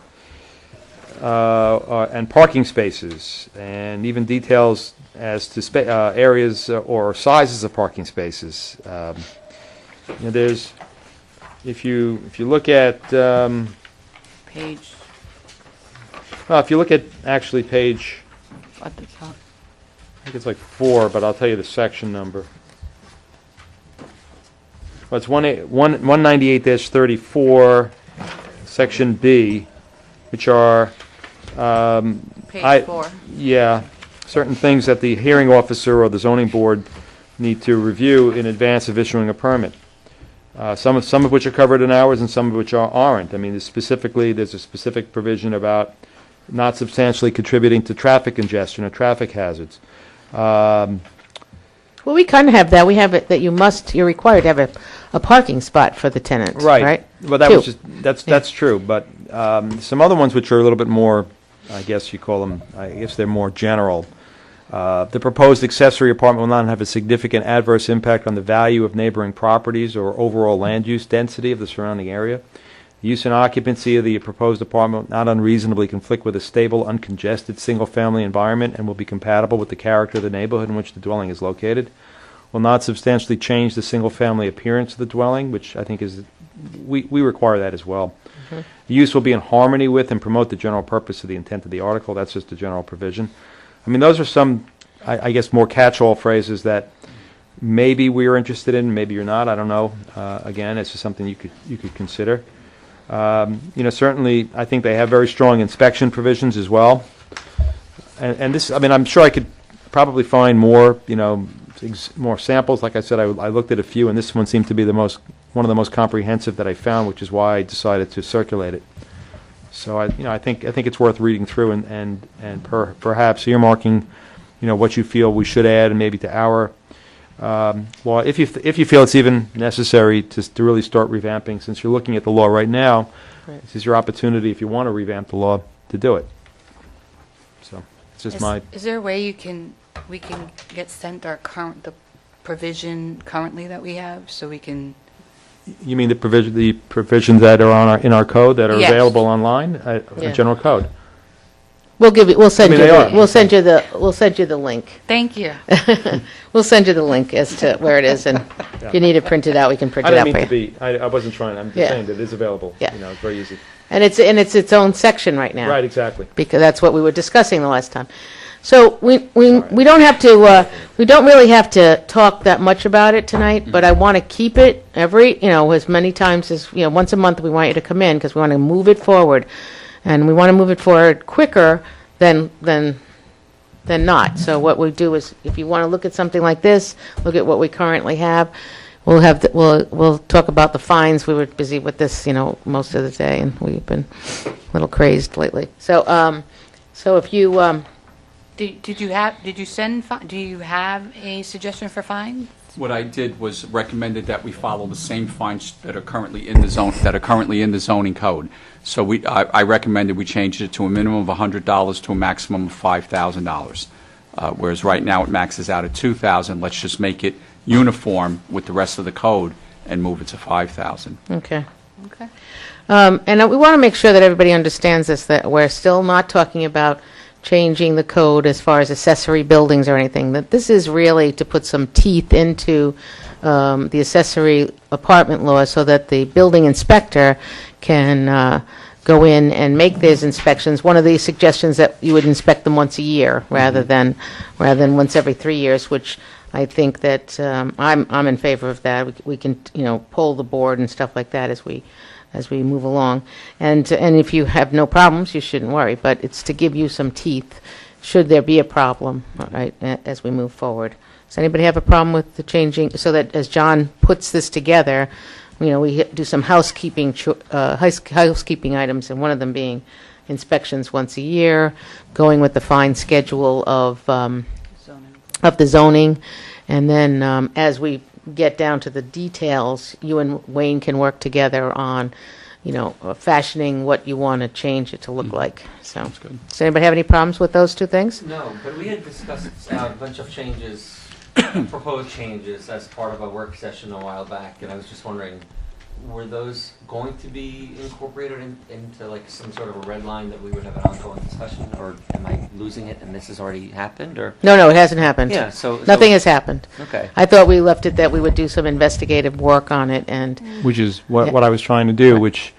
parking spaces, and even details as to areas or sizes of parking spaces. There's, if you look at, Page well, if you look at actually page, at the top. I think it's like 4, but I'll tell you the section number. Well, it's 198-34, section B, which are Page 4. Yeah, certain things that the hearing officer or the zoning board need to review in advance of issuing a permit. Some of which are covered in hours and some of which aren't. I mean, there's a specific provision about not substantially contributing to traffic congestion or traffic hazards. Well, we kind of have that. We have it that you're required to have a parking spot for the tenant, right? Well, that was that's true. But some other ones which are a little bit more, I guess you call them, I guess they're more general. The proposed accessory apartment will not have a significant adverse impact on the value of neighboring properties or overall land use density of the surrounding area. The use and occupancy of the proposed apartment will not unreasonably conflict with a stable, uncongested, single-family environment and will be compatible with the character of the neighborhood in which the dwelling is located. Will not substantially change the single-family appearance of the dwelling, which I think is, we require that as well. The use will be in harmony with and promote the general purpose of the intent of the article. That's just a general provision. I mean, those are some, I guess, more catch-all phrases that maybe we are interested in, maybe you're not. I don't know. Again, it's just something you could consider. Certainly, I think they have very strong inspection provisions as well. And this, I mean, I'm sure I could probably find more, more samples. Like I said, I looked at a few, and this one seemed to be one of the most comprehensive that I found, which is why I decided to circulate it. So I think it's worth reading through and perhaps earmarking, what you feel we should add, and maybe to our law, if you feel it's even necessary to really start revamping. Since you're looking at the law right now, Right. This is your opportunity, if you want to revamp the law, to do it. So it's just Is there a way we can get sent the provision currently that we have, so we can? You mean the provisions that are in our code that are Yes. available online, Yeah. general code? We'll send I mean, you they are. we'll send you the link. Thank you. We'll send you the link as to where it is, and if you need it printed out, we can print I it out didn't for mean you. to be, I wasn't trying, I'm Yeah. just saying that it is available. Yeah. It's very easy. And it's its own section right now. Right, exactly. Because that's what we were discussing the last time. So we don't have to, we don't really have to talk that much about it tonight, but I want to keep it as many times as, once a month we want you to come in, because we want to move it forward. And we want to move it forward quicker than not. So what we do is, if you want to look at something like this, look at what we currently have. We'll talk about the fines. We were busy with this, most of the day, and we've been a little crazed lately. So if you, Do you have a suggestion for fines? What I did was recommended that we follow the same fines that are currently in the zoning code. So I recommended we change it to a minimum of $100 to a maximum of $5,000. Whereas right now it maxes out at $2,000. Let's just make it uniform with the rest of the code and move it to $5,000. okay. Okay. And we want to make sure that everybody understands this, that we're still not talking about changing the code as far as accessory buildings or anything, that this is really to put some teeth into the accessory apartment law so that the building inspector can go in and make those inspections. One of the suggestions that you would inspect them once a year rather than once every 3 years, which I think that I'm in favor of that. We can poll the board and stuff like that as we move along. And if you have no problems, you shouldn't worry. But it's to give you some teeth should there be a problem, right, as we move forward. Does anybody have a problem with the changing, so that as John puts this together, we do some housekeeping items, and one of them being inspections once a year, going with the fine schedule of the zoning, and then as we get down to the details, you and Wayne can work together on, fashioning what you want to change it to look like. So, Sounds good. does anybody have any problems with those two things? No, but we had discussed a bunch of changes, proposed changes, as part of a work session a while back, and I was just wondering, were those going to be incorporated into like some sort of a red line that we would have an ongoing discussion, or am I losing it and this has already happened, or? No, it hasn't happened. Yeah, so. Nothing has happened. Okay. I thought we left it that we would do some investigative work on it, and Which is what Yeah. I was trying to do, which,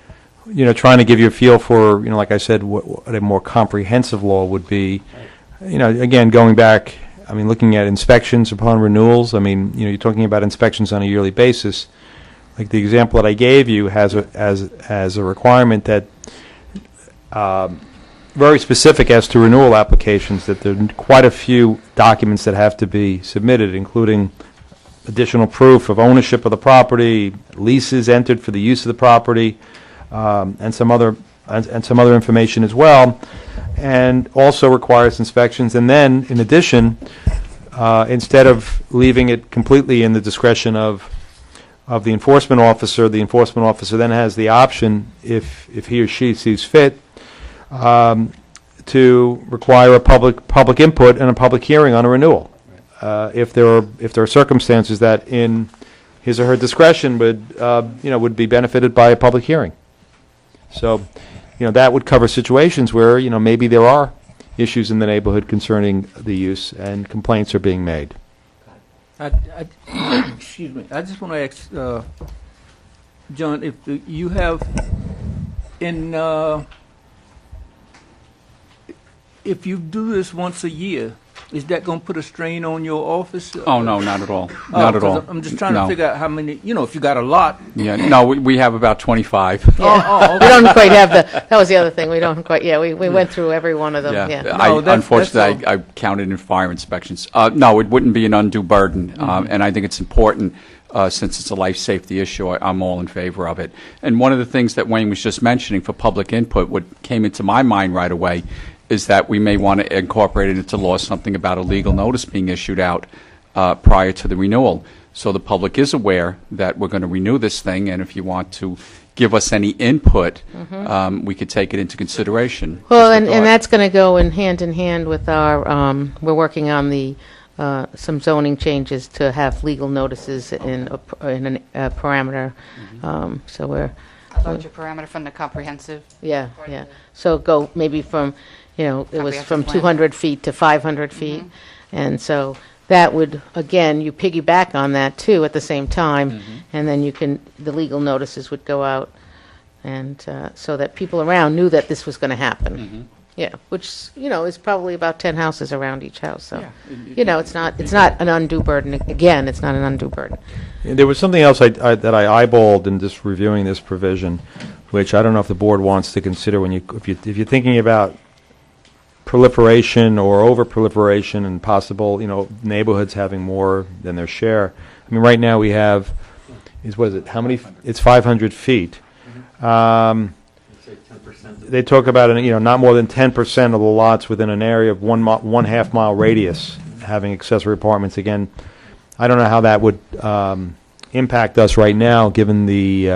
trying to give you a feel for, like I said, what a more comprehensive law would be. Again, going back, looking at inspections upon renewals, you're talking about inspections on a yearly basis. Like the example that I gave you has a requirement that very specific as to renewal applications, that there are quite a few documents that have to be submitted, including additional proof of ownership of the property, leases entered for the use of the property, and some other information as well, and also requires inspections. And then, in addition, instead of leaving it completely in the discretion of the enforcement officer then has the option, if he or she sees fit, to require a public input and a public hearing on a renewal. If there are circumstances that in his or her discretion would be benefited by a public hearing. So, that would cover situations where, maybe there are issues in the neighborhood concerning the use and complaints are being made. Excuse me. I just want to ask, John, if you have if you do this once a year, is that going to put a strain on your office? Oh, no, not at all. Not at all. I'm just trying No. to figure out how many, if you got a lot. Yeah, no, we have about 25. Oh, We don't quite have that was the other thing, we don't quite, we went through every one of them, yeah. No, that's Unfortunately, I counted in fire inspections. No, it wouldn't be an undue burden, and I think it's important, since it's a life safety issue, I'm all in favor of it. And one of the things that Wayne was just mentioning for public input, what came into my mind right away, is that we may want to incorporate into law something about a legal notice being issued out prior to the renewal. So the public is aware that we're going to renew this thing, and if you want to give us any input, we could take it into consideration. Well, Just a and thought. that's going to go in hand with our, we're working on some zoning changes to have legal notices in a parameter. So we're, Larger parameter from the comprehensive. yeah. So go maybe from, it was Comprehensive from plan. 200 feet to 500 feet. And so that would, again, you piggyback on that too at the same time. And then the legal notices would go out. And so that people around knew that this was going to happen. Yeah, which, is probably about 10 houses around each house. So, it's not an undue burden. Again, it's not an undue burden. And there was something else that I eyeballed in just reviewing this provision, which I don't know if the board wants to consider if you're thinking about proliferation or over-proliferation and possible, neighborhoods having more than their share. I mean, right now we have, how many? It's 500 feet. They talk about, not more than 10% of the lots within an area of 1.5 mile radius having accessory apartments. Again, I don't know how that would impact us right now, given the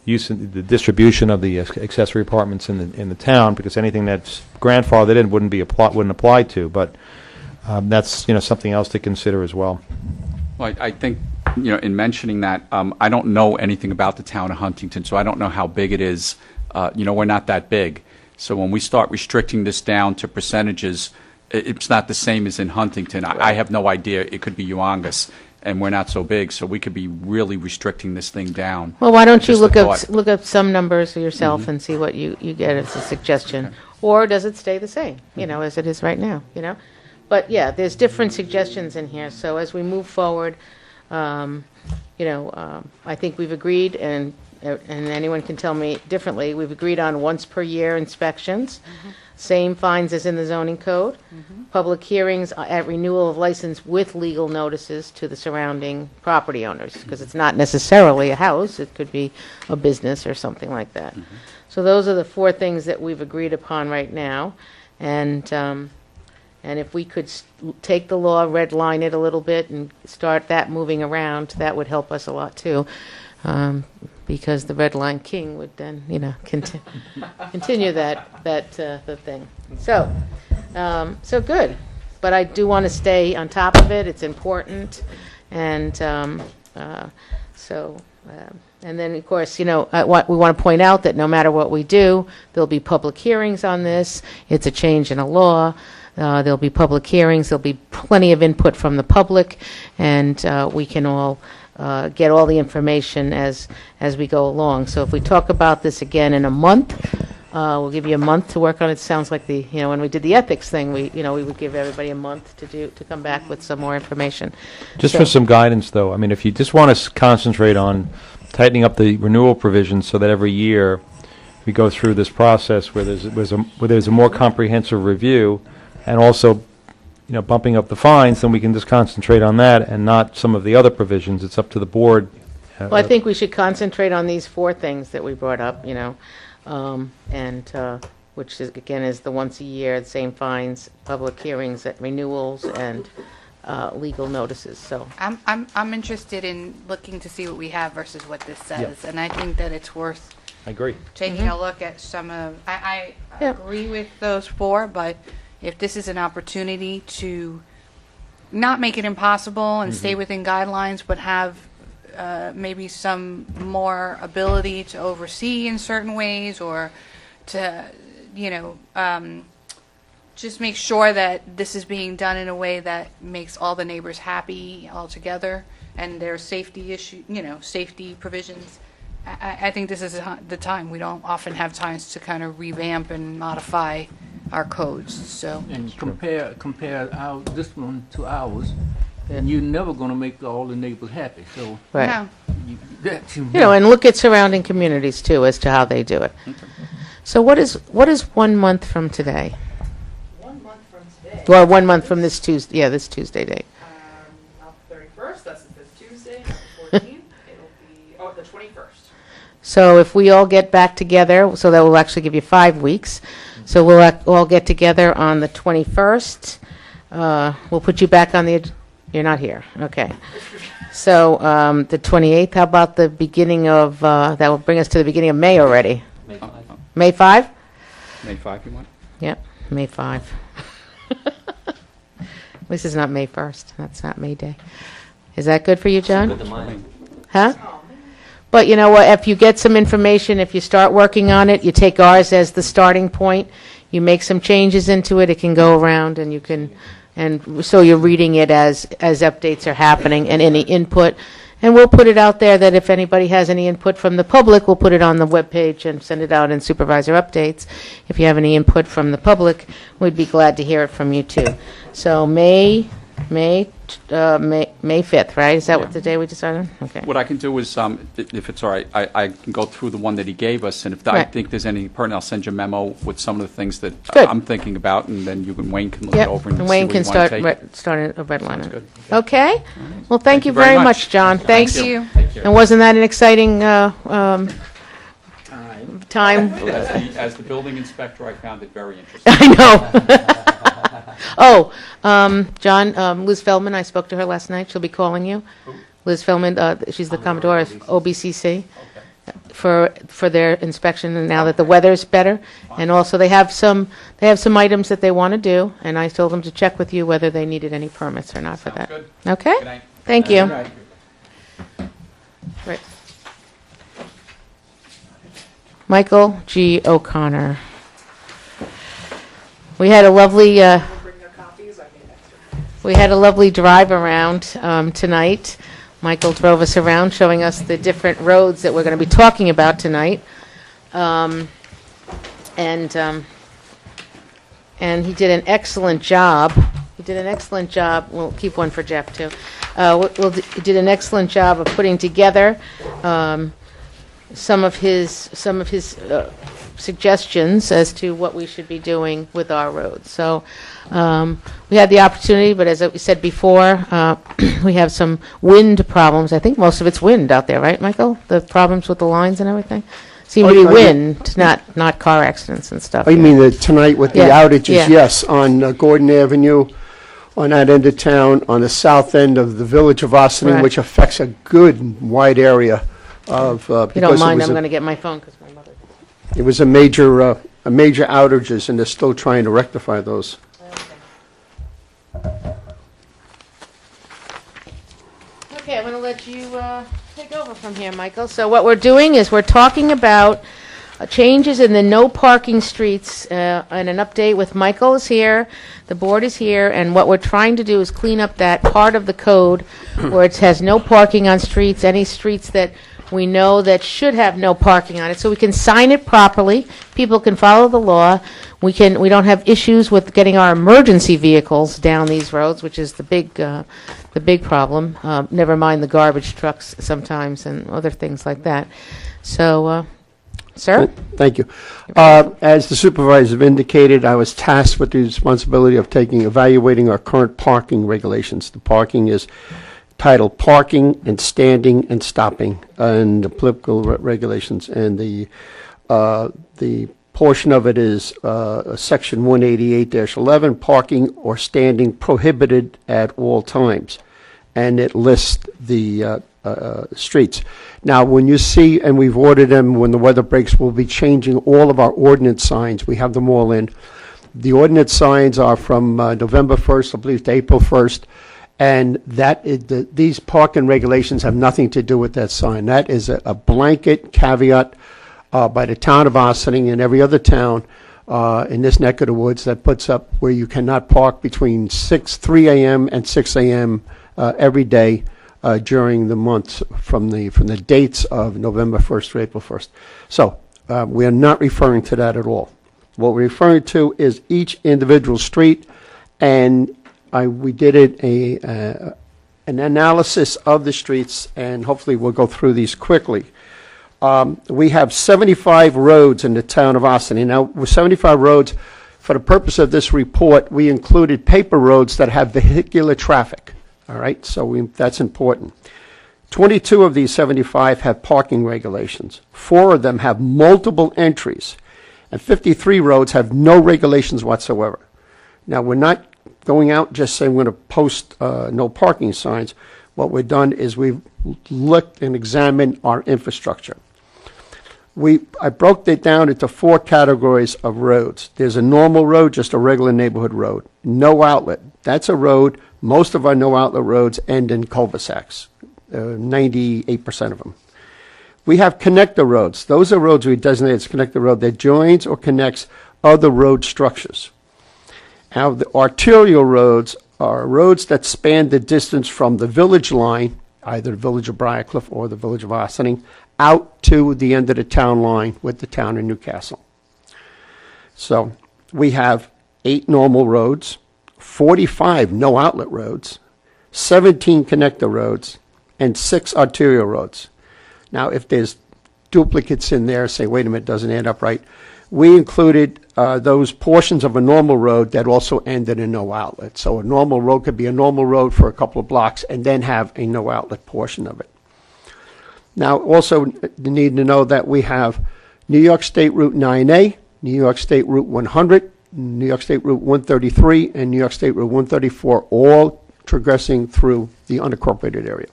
the distribution of the accessory apartments in the town, because anything that's grandfathered in wouldn't apply to. But that's something else to consider as well. Well, I think, in mentioning that, I don't know anything about the town of Huntington, so I don't know how big it is. We're not that big. So when we start restricting this down to percentages, it's not the same as in Huntington. I have no idea. It could be humongous, and we're not so big, so we could be really restricting this thing down. Well, why don't you Just a thought. look up some numbers yourself and see what you get as a suggestion? Or does it stay the same, as it is right now, But, yeah, there's different suggestions in here. So as we move forward, I think we've agreed, and anyone can tell me differently, we've agreed on once per year inspections, same fines as in the zoning code, public hearings at renewal of license with legal notices to the surrounding property owners, because it's not necessarily a house, it could be a business or something like that. So those are the 4 things that we've agreed upon right now, and if we could take the law, red line it a little bit, and start that moving around, that would help us a lot too. Because the Red Line King would then, continue the thing. So good. But I do want to stay on top of it. It's important, and and then of course, we want to point out that no matter what we do, there'll be public hearings on this. It's a change in a law. There'll be public hearings. There'll be plenty of input from the public, and we can all get all the information as we go along. So if we talk about this again in a month, we'll give you a month to work on it. Sounds like when we did the ethics thing, we would give everybody a month to come back with some more information. Just for some guidance, though, I mean, if you just want to concentrate on tightening up the renewal provisions so that every year we go through this process where there's a more comprehensive review, and also bumping up the fines, then we can just concentrate on that and not some of the other provisions. It's up to the board. Well, I think we should concentrate on these 4 things that we brought up, which is, again, is the once a year, the same fines, public hearings at renewals, and legal notices. So I'm interested in looking to see what we have versus what this says, and I think that it's worth I agree. taking a look at some of, I Yeah. agree with those four, but if this is an opportunity to not make it impossible and stay within guidelines, but have maybe some more ability to oversee in certain ways, or to, just make sure that this is being done in a way that makes all the neighbors happy altogether, and there's safety safety provisions. I think this is the time. We don't often have times to kind of revamp and modify our codes, so. And compare this one to ours, and you're never going to make all the neighbors happy. So Right. No. And look at surrounding communities too as to how they do it. So what is 1 month from today? 1 month from today, Or 1 month from this Tuesday? Yeah, this Tuesday date. not the 31st, that's this Tuesday, not the 14th, it'll be, the 21st. So if we all get back together, so that will actually give you 5 weeks. So we'll all get together on the 21st. We'll put you back on the. You're not here. Okay. So the 28th. How about the beginning of? That will bring us to the beginning of May already. May 5. May 5. May 5, you want? Yep. May 5. At least it's not May 1st. That's not May Day. Is that good for you, John? Good to mine. Huh? But you know what, if you get some information, if you start working on it, you take ours as the starting point, you make some changes into it, it can go around, and you can, and so you're reading it as updates are happening, and any input. And we'll put it out there that if anybody has any input from the public, we'll put it on the webpage and send it out in supervisor updates. If you have any input from the public, we'd be glad to hear it from you too. So May 5th, right? Is that what the day we decided? Okay. What I can do is, if it's all right, I can go through the one that he gave us, and if I Right. think there's any pertinent, I'll send you a memo with some of the things that Good. I'm thinking about, and then Wayne can look Yep, it over and see and where Wayne you can want to start take it. start a red line. Sounds good. Okay? Well, thank you very much, John. Thanks. Thank you. And wasn't that an exciting time? As the building inspector, I found it very interesting. I know. Oh, John, Liz Feldman, I spoke to her last night. She'll be calling you. Liz Feldman, she's the Commodore of OBCC for their inspection, and now that the weather's better. And also they have some items that they want to do, and I told them to check with you whether they needed any permits or not for that. Good. Okay? Good night. Thank you. Right. Michael G. O'Connor. We had a lovely drive around tonight. Michael drove us around, showing us the different roads that we're going to be talking about tonight. And he did an excellent job. We'll keep one for Jeff, too. He did an excellent job of putting together some of his suggestions as to what we should be doing with our roads. So we had the opportunity, but as we said before, we have some wind problems. I think most of it's wind out there, right, Michael? The problems with the lines and everything? Seem to be wind, not car accidents and stuff. Oh, you mean tonight with the Yeah, outages? yeah. Yes, on Gordon Avenue, on that end of town, on the south end of the village of Ossining, Right. which affects a good wide area of, If you don't because mind, I'm going to get my phone because my mother... it was a major outages, and they're still trying to rectify those. Okay, I'm going to let you take over from here, Michael. So what we're doing is we're talking about changes in the no parking streets, and an update with Michael is here, the board is here, and what we're trying to do is clean up that part of the code where it has no parking on streets, any streets that we know that should have no parking on it, so we can sign it properly, people can follow the law, we don't have issues with getting our emergency vehicles down these roads, which is the big problem, never mind the garbage trucks sometimes and other things like that. So, sir? Thank you. As the supervisor indicated, I was tasked with the responsibility of evaluating our current parking regulations. The parking is titled Parking and Standing and Stopping and applicable regulations, and the portion of it is Section 188-11, Parking or Standing Prohibited at All Times, and it lists the streets. Now, when you see, and we've ordered them, when the weather breaks, we'll be changing all of our ordinance signs. We have them all in. The ordinance signs are from November 1st, I believe, to April 1st, and these parking regulations have nothing to do with that sign. That is a blanket caveat by the town of Ossining and every other town in this neck of the woods that puts up where you cannot park between 3 a.m. and 6 a.m. Every day during the months from the dates of November 1st to April 1st. So we are not referring to that at all. What we're referring to is each individual street, and we did an analysis of the streets, and hopefully we'll go through these quickly. We have 75 roads in the town of Ossining. Now, with 75 roads, for the purpose of this report, we included paper roads that have vehicular traffic. All right, so that's important. 22 of these 75 have parking regulations. 4 of them have multiple entries, and 53 roads have no regulations whatsoever. Now, we're not going out just saying we're going to post no parking signs. What we've done is we've looked and examined our infrastructure. I broke it down into 4 categories of roads. There's a normal road, just a regular neighborhood road. No outlet. That's a road. Most of our no outlet roads end in cul-de-sacs, 98% of them. We have connector roads. Those are roads we designate as connector road that joins or connects other road structures. Now, the arterial roads are roads that span the distance from the village line, either the village of Briarcliff or the village of Ossining, out to the end of the town line with the town of Newcastle. So we have 8 normal roads, 45 no outlet roads, 17 connector roads, and 6 arterial roads. Now, if there's duplicates in there, say, wait a minute, doesn't add up right, we included those portions of a normal road that also end in a no outlet. So a normal road could be a normal road for a couple of blocks and then have a no outlet portion of it. Now, also, you need to know that we have New York State Route 9A, New York State Route 100, New York State Route 133, and New York State Route 134, all progressing through the unincorporated area.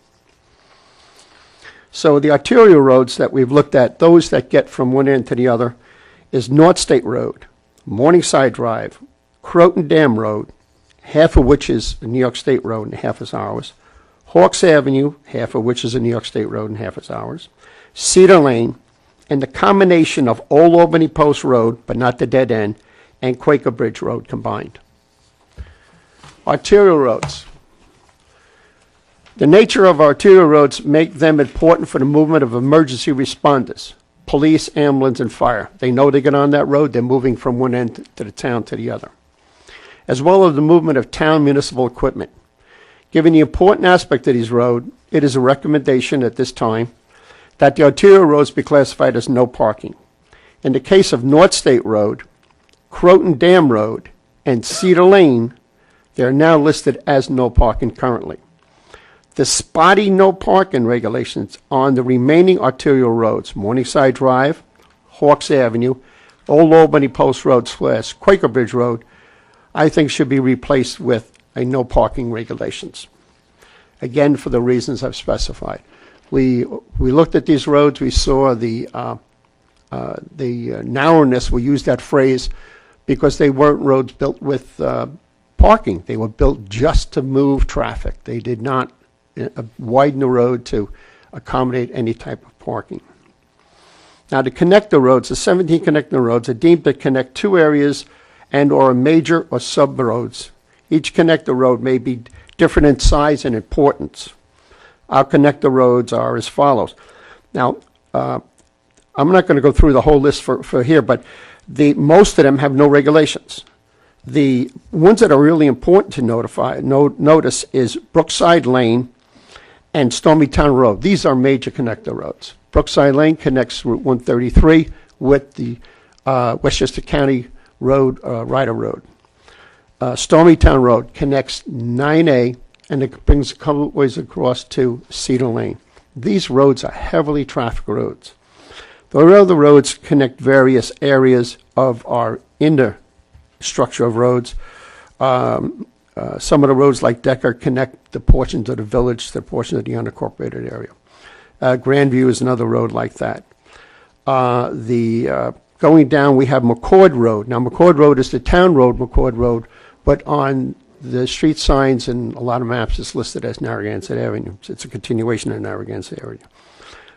So the arterial roads that we've looked at, those that get from one end to the other, is North State Road, Morningside Drive, Croton Dam Road, half of which is a New York State Road and half is ours, Hawks Avenue, half of which is a New York State Road and half is ours, Cedar Lane, and the combination of Old Albany Post Road, but not the dead end, and Quaker Bridge Road combined. Arterial roads. The nature of arterial roads make them important for the movement of emergency responders, police, ambulance, and fire. They know they get on that road, they're moving from one end to the town to the other. As well as the movement of town municipal equipment. Given the important aspect of these roads, it is a recommendation at this time that the arterial roads be classified as no parking. In the case of North State Road, Croton Dam Road, and Cedar Lane, they are now listed as no parking currently. The spotty no parking regulations on the remaining arterial roads, Morningside Drive, Hawks Avenue, Old Albany Post Road / Quaker Bridge Road, I think should be replaced with a no parking regulations. Again, for the reasons I've specified. We looked at these roads, we saw the narrowness, we used that phrase because they weren't roads built with parking. They were built just to move traffic. They did not widen the road to accommodate any type of parking. Now, the connector roads, the 17 connector roads, are deemed to connect 2 areas and or major or sub-roads. Each connector road may be different in size and importance. Our connector roads are as follows. Now, I'm not going to go through the whole list for here, but most of them have no regulations. The ones that are really important to notice is Brookside Lane and Stormy Town Road. These are major connector roads. Brookside Lane connects Route 133 with the Westchester County Road, Ryder Road. Stormy Town Road connects 9A and it brings a couple of ways across to Cedar Lane. These roads are heavily trafficked roads. The other roads connect various areas of our inner structure of roads. Some of the roads like Decker connect the portions of the village to the portions of the unincorporated area. Grandview is another road like that. Going down, we have McCord Road. Now, McCord Road is the town road, McCord Road, but on the street signs and a lot of maps, it's listed as Narragansett Avenue. It's a continuation of Narragansett Avenue.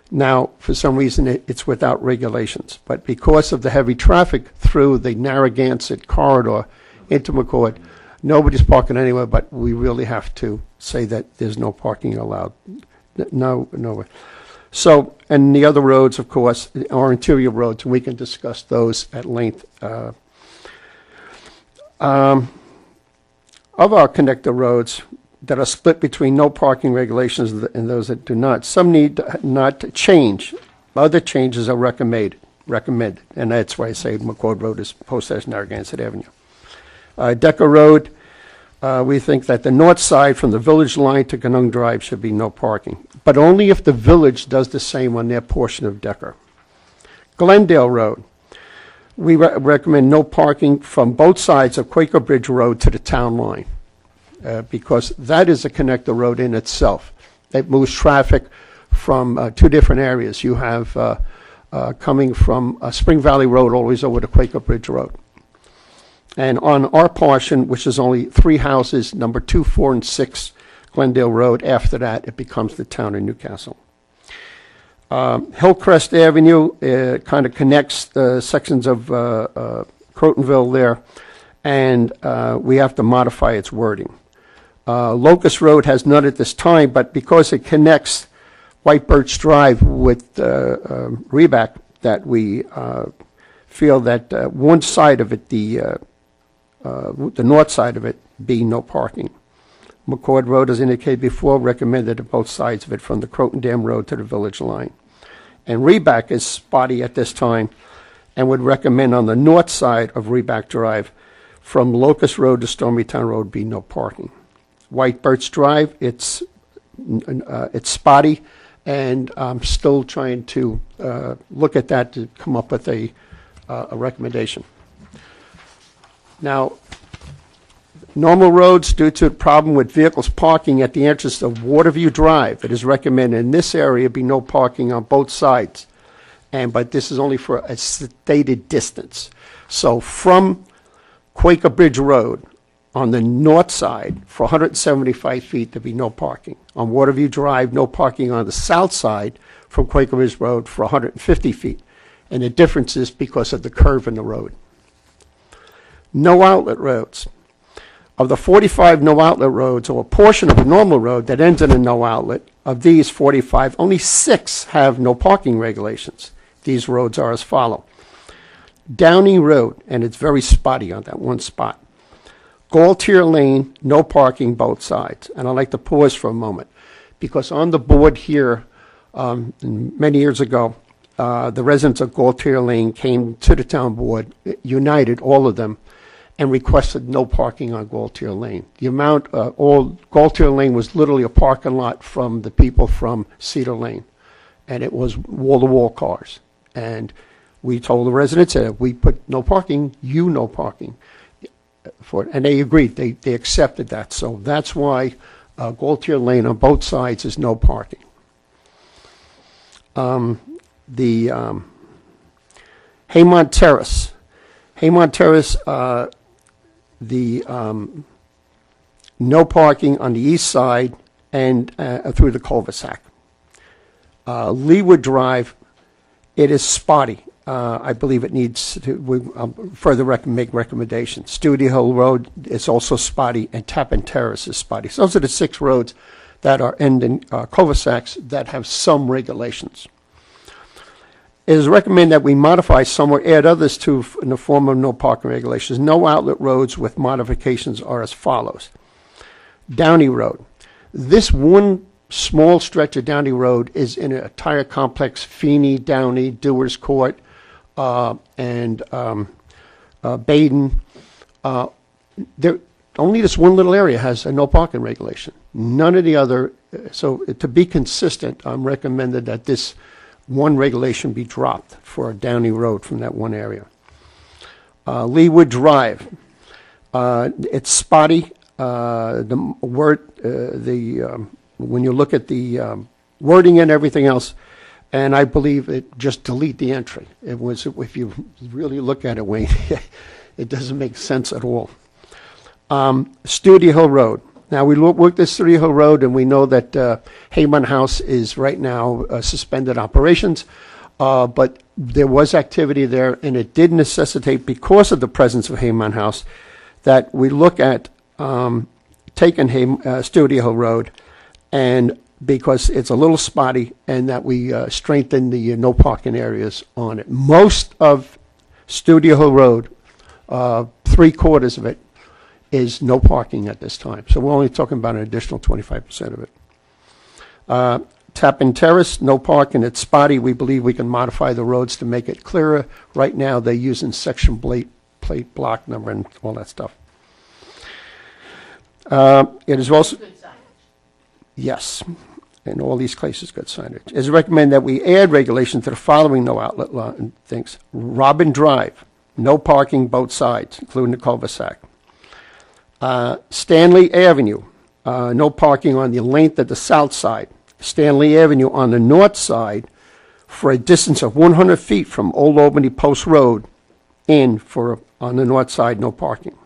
Now, for some reason, it's without regulations, but because of the heavy traffic through the Narragansett corridor into McCord, nobody's parking anywhere, but we really have to say that there's no parking allowed. No. So, and the other roads, of course, are interior roads, and we can discuss those at length. Of our connector roads that are split between no parking regulations and those that do not, some need not to change. Other changes are recommended, and that's why I say McCord Road is posted as Narragansett Avenue. Decker Road, we think that the north side from the village line to Canung Drive should be no parking, but only if the village does the same on their portion of Decker. Glendale Road, we recommend no parking from both sides of Quaker Bridge Road to the town line, because that is a connector road in itself. It moves traffic from two different areas. You have coming from Spring Valley Road always over to Quaker Bridge Road. And on our portion, which is only 3 houses, number 2, 4, and 6 Glendale Road, after that it becomes the town of Newcastle. Hillcrest Avenue kind of connects the sections of Crotonville there, and we have to modify its wording. Locust Road has none at this time, but because it connects White Birch Drive with Reback, that we feel that one side of it, the north side of it, be no parking. McCord Road, as indicated before, recommended at both sides of it from the Croton Dam Road to the village line. And Reback is spotty at this time and would recommend on the north side of Reback Drive from Locust Road to Stormytown Road be no parking. White Birch Drive, it's spotty, and I'm still trying to look at that to come up with a recommendation. Now, normal roads, due to a problem with vehicles parking at the entrance of Waterview Drive, it is recommended in this area be no parking on both sides. But this is only for a stated distance. So from Quaker Bridge Road on the north side for 175 feet to be no parking. On Waterview Drive, no parking on the south side from Quaker Bridge Road for 150 feet. And the difference is because of the curve in the road. No outlet roads. Of the 45 no outlet roads, or a portion of a normal road that ends in a no outlet, of these 45, only 6 have no parking regulations. These roads are as follow. Downing Road, and it's very spotty on that one spot. Galtier Lane, no parking both sides. And I'd like to pause for a moment, because on the board here, many years ago, the residents of Galtier Lane came to the town board, united, all of them, and requested no parking on Galtier Lane. The amount, Galtier Lane was literally a parking lot from the people from Cedar Lane, and it was wall-to-wall cars. And we told the residents that if we put no parking, you no parking. And they agreed, they accepted that. So that's why Galtier Lane on both sides is no parking. Haymont Terrace. Haymont Terrace, no parking on the east side and through the cul-de-sac. Leewood Drive, it is spotty. I believe it needs to further make recommendations. Studio Hill Road is also spotty, and Tappan Terrace is spotty. So those are the 6 roads that are ending cul-de-sacs that have some regulations. It is recommended that we modify some or add others to in the form of no parking regulations. No outlet roads with modifications are as follows. Downey Road. This one small stretch of Downey Road is in a tire complex, Feeney, Downey, Dewars Court, and Baden. Only this one little area has a no parking regulation. None of the other. So to be consistent, I'm recommended that this one regulation be dropped for Downey Road from that one area. Leewood Drive, it's spotty. When you look at the wording and everything else. And I believe it just delete the entry. It was, if you really look at it, Wayne, it doesn't make sense at all. Studio Hill Road. Now, we worked this Studio Hill Road, and we know that Haymon House is right now suspended operations, but there was activity there, and it did necessitate, because of the presence of Haymon House, that we look at taking Studio Hill Road, and because it's a little spotty, and that we strengthen the no parking areas on it. Most of Studio Hill Road, 3/4 of it, is no parking at this time. So we're only talking about an additional 25% of it. Tappan Terrace, no parking. It's spotty. We believe we can modify the roads to make it clearer. Right now, they're using section plate block number and all that stuff. It is also... Yes, in all these cases, good signage. It is recommended that we add regulation to the following no outlet line things. Robin Drive, no parking both sides, including the cul-de-sac. Stanley Avenue, no parking on the length of the south side. Stanley Avenue on the north side for a distance of 100 feet from Old Albany Post Road on the north side, no parking.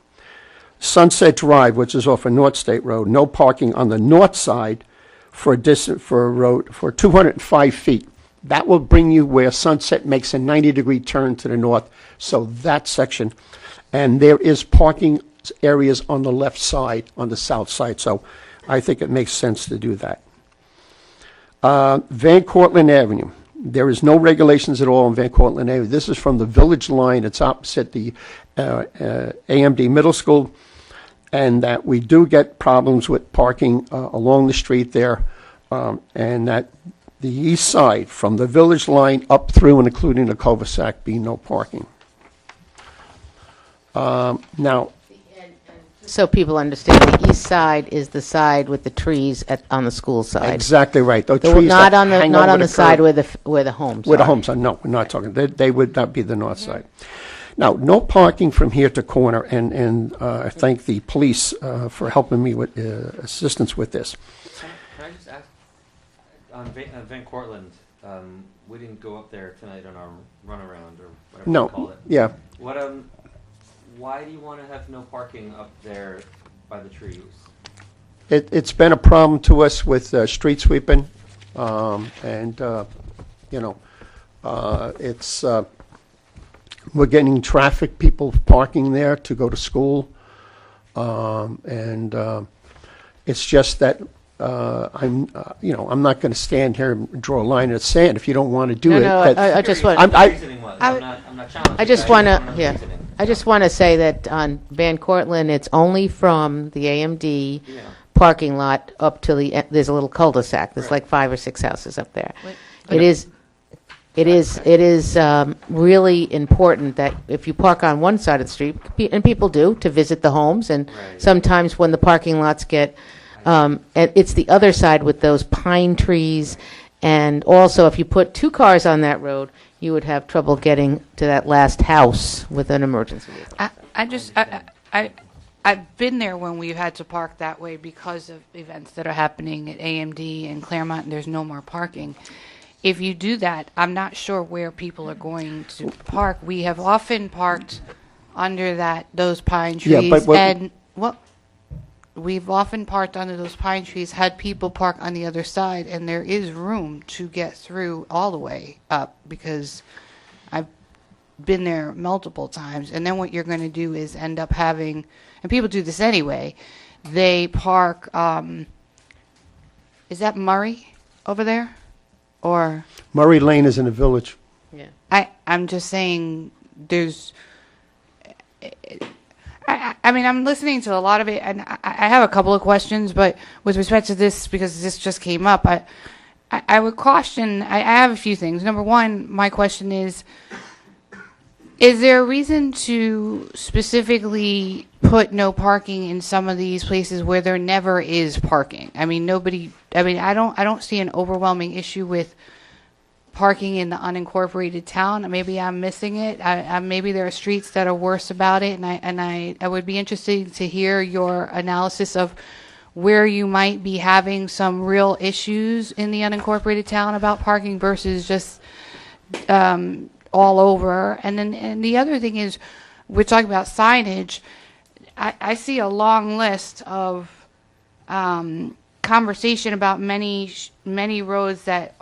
Sunset Drive, which is off of North State Road, no parking on the north side for a road for 205 feet. That will bring you where Sunset makes a 90-degree turn to the north, so that section. And there is parking areas on the left side, on the south side, so I think it makes sense to do that. Van Cortlandt Avenue. There is no regulations at all on Van Cortlandt Avenue. This is from the village line. It's opposite the AMD Middle School, and that we do get problems with parking along the street there, and that the east side, from the village line up through and including the cul-de-sac, be no parking. Now, So people understand, the east side is the side with the trees on the school side. exactly right. Those The- trees Not that on the, hang not over on the side curb. where the homes Where the are. homes are, no, we're not talking, they would not be the north side. Now, no parking from here to corner, and I thank the police for helping me with assistance with this. Can I just ask, on Van Cortlandt, we didn't go up there tonight on our runaround, or whatever you call No, it. yeah, What, why do you want to have no parking up there by the trees? it's been a problem to us with street sweeping, and, it's, we're getting traffic, people parking there to go to school, and it's just that I'm not going to stand here and draw a line in the sand if you don't want to do it. No, that- I just want, I'm- Reasoning was, I'm not challenging. I just you guys, want to, I know the yeah, reasoning. I just want to say that on Van Cortlandt, it's only from the AMD Yeah. parking lot up to there's a little cul-de-sac. There's Right. like 5 or 6 houses up there. Wait. It is really important that if you park on one side of the street, and people do, to visit the homes, and Right. sometimes when the parking lots get, and it's the other side with those pine trees, and also if you put 2 cars on that road, you would have trouble getting to that last house with an emergency vehicle. I've been there when we've had to park that way because of events that are happening at AMD and Claremont, and there's no more parking. If you do that, I'm not sure where people are going to park. We have often parked under those pine Yeah, trees, but what- and we've often parked under those pine trees, had people park on the other side, and there is room to get through all the way up, because I've been there multiple times. And then what you're going to do is end up having, and people do this anyway, they park, is that Murray over there? Or, Murray Lane is in the village. I'm just saying, there's, I mean, I'm listening to a lot of it, and I have a couple of questions, but with respect to this, because this just came up, I would caution, I have a few things. Number one, my question is there a reason to specifically put no parking in some of these places where there never is parking? I mean, I don't see an overwhelming issue with parking in the unincorporated town. Maybe I'm missing it. Maybe there are streets that are worse about it, and I would be interested to hear your analysis of where you might be having some real issues in the unincorporated town about parking versus just all over. And the other thing is, we're talking about signage. I see a long list of conversation about many roads that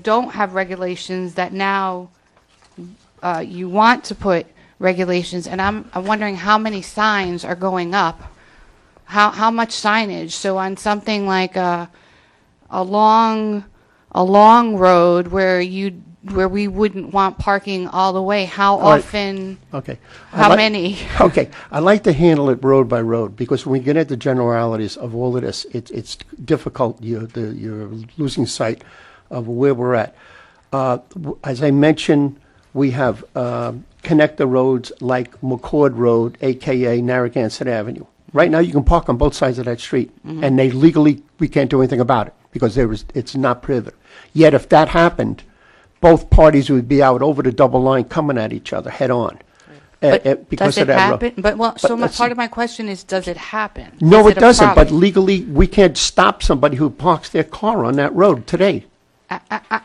don't have regulations that now you want to put regulations, and I'm wondering how many signs are going up, how much signage. So on something like a long road where we wouldn't want parking all the way, how right. often? Okay. How many? Okay. I like to handle it road by road, because when we get into generalities of all of this, it's difficult. You're losing sight of where we're at. As I mentioned, we have connector roads like McCord Road, a.k.a. Narragansett Avenue. Right now, you can park on both sides of that street, and we can't do anything about it because it's not prohibited. Yet, if that happened, both parties would be out over the double line coming at each other head on. But Because does of it that road. happen? let's Part see. of my question is, does it happen? No, Is it a doesn't, but problem? legally, we can't stop somebody who parks their car on that road today.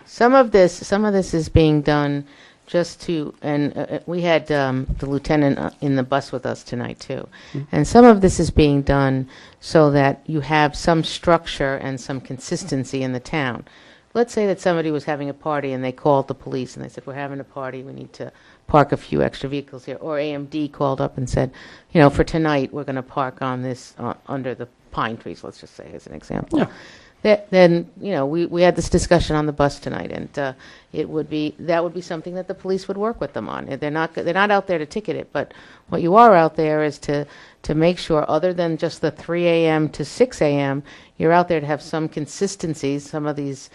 Some of this is being done just to, and we had the lieutenant in the bus with us tonight too, and some of this is being done so that you have some structure and some consistency in the town. Let's say that somebody was having a party and they called the police and they said, we're having a party, we need to park a few extra vehicles here. Or AMD called up and said, for tonight, we're going to park on this, under the pine trees, let's just say, as an example. Yeah. Then, we had this discussion on the bus tonight, and that would be something that the police would work with them on. They're not out there to ticket it, but what you are out there is to make sure, other than just the 3 a.m. to 6 a.m., you're out there to have some consistency. Some of these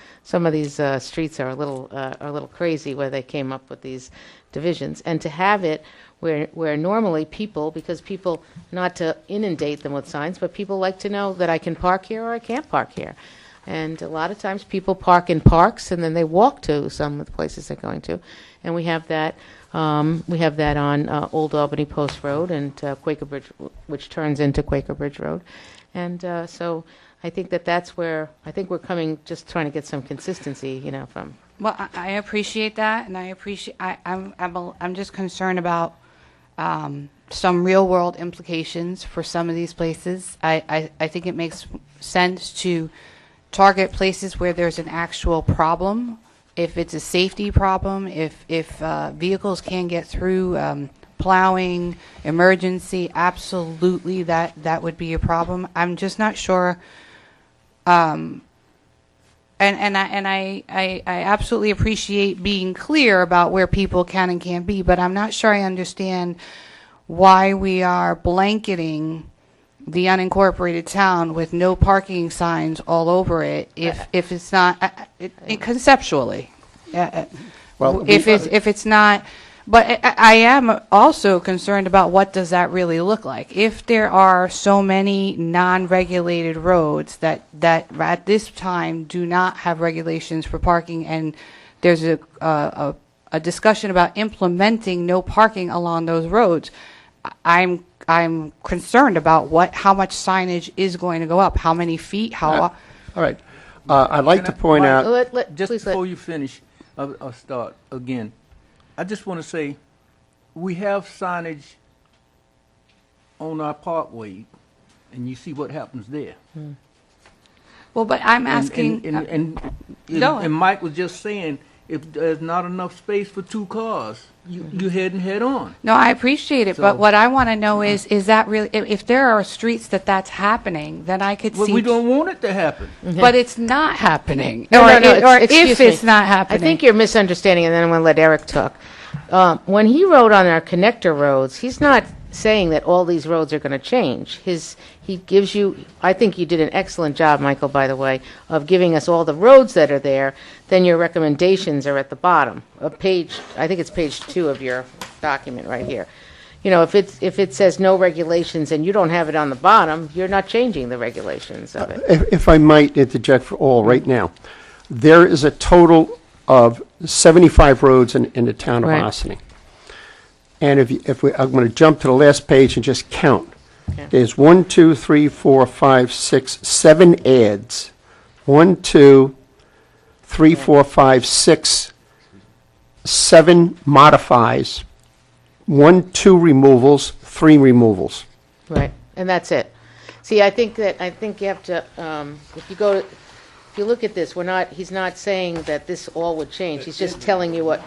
streets are a little crazy where they came up with these divisions, and to have it where normally people, not to inundate them with signs, but people like to know that I can park here or I can't park here. And a lot of times people park in parks and then they walk to some of the places they're going to. And we have that on Old Albany Post Road and Quaker Bridge, which turns into Quaker Bridge Road. And so I think that's where we're just trying to get some consistency, from. Well, I appreciate that, and I'm just concerned about some real world implications for some of these places. I think it makes sense to target places where there's an actual problem. If it's a safety problem, if vehicles can't get through, plowing, emergency, absolutely that would be a problem. I'm just not sure. And I absolutely appreciate being clear about where people can and can't be, but I'm not sure I understand why we are blanketing the unincorporated town with no parking signs all over it if it's not conceptually. If it's not. But I am also concerned about what does that really look like. If there are so many non-regulated roads that at this time do not have regulations for parking, and there's a discussion about implementing no parking along those roads, I'm concerned about how much signage is going to go up, how many feet, All right. I'd like to point out. Just before you finish, I'll start again. I just want to say, we have signage on our parkway, and you see what happens there. Well, but I'm asking. And Mike was just saying, if there's not enough space for two cars, you head on. No, I appreciate it, but what I want to know is that really, if there are streets that's happening, then I could Well, see. we don't want it to happen. But it's not happening. No, If it's not happening. I think you're misunderstanding, and then I'm going to let Eric talk. When he wrote on our connector roads, he's not saying that all these roads are going to change. He gives you, I think you did an excellent job, Michael, by the way, of giving us all the roads that are there. Then your recommendations are at the bottom of I think it's page 2 of your document right here. If it says no regulations and you don't have it on the bottom, you're not changing the regulations of it. If I might interject for all right now, there is a total of 75 roads in the town of Right. Ossining. And I'm going to jump to the last page and just count. There's 1, 2, 3, 4, 5, 6, 7 adds. 1, 2, 3, 4, 5, 6, 7 modifies. 1, 2 removals, 3 removals. Right, and that's it. See, I think you have to, if you look at this, he's not saying that this all would change. He's just telling you what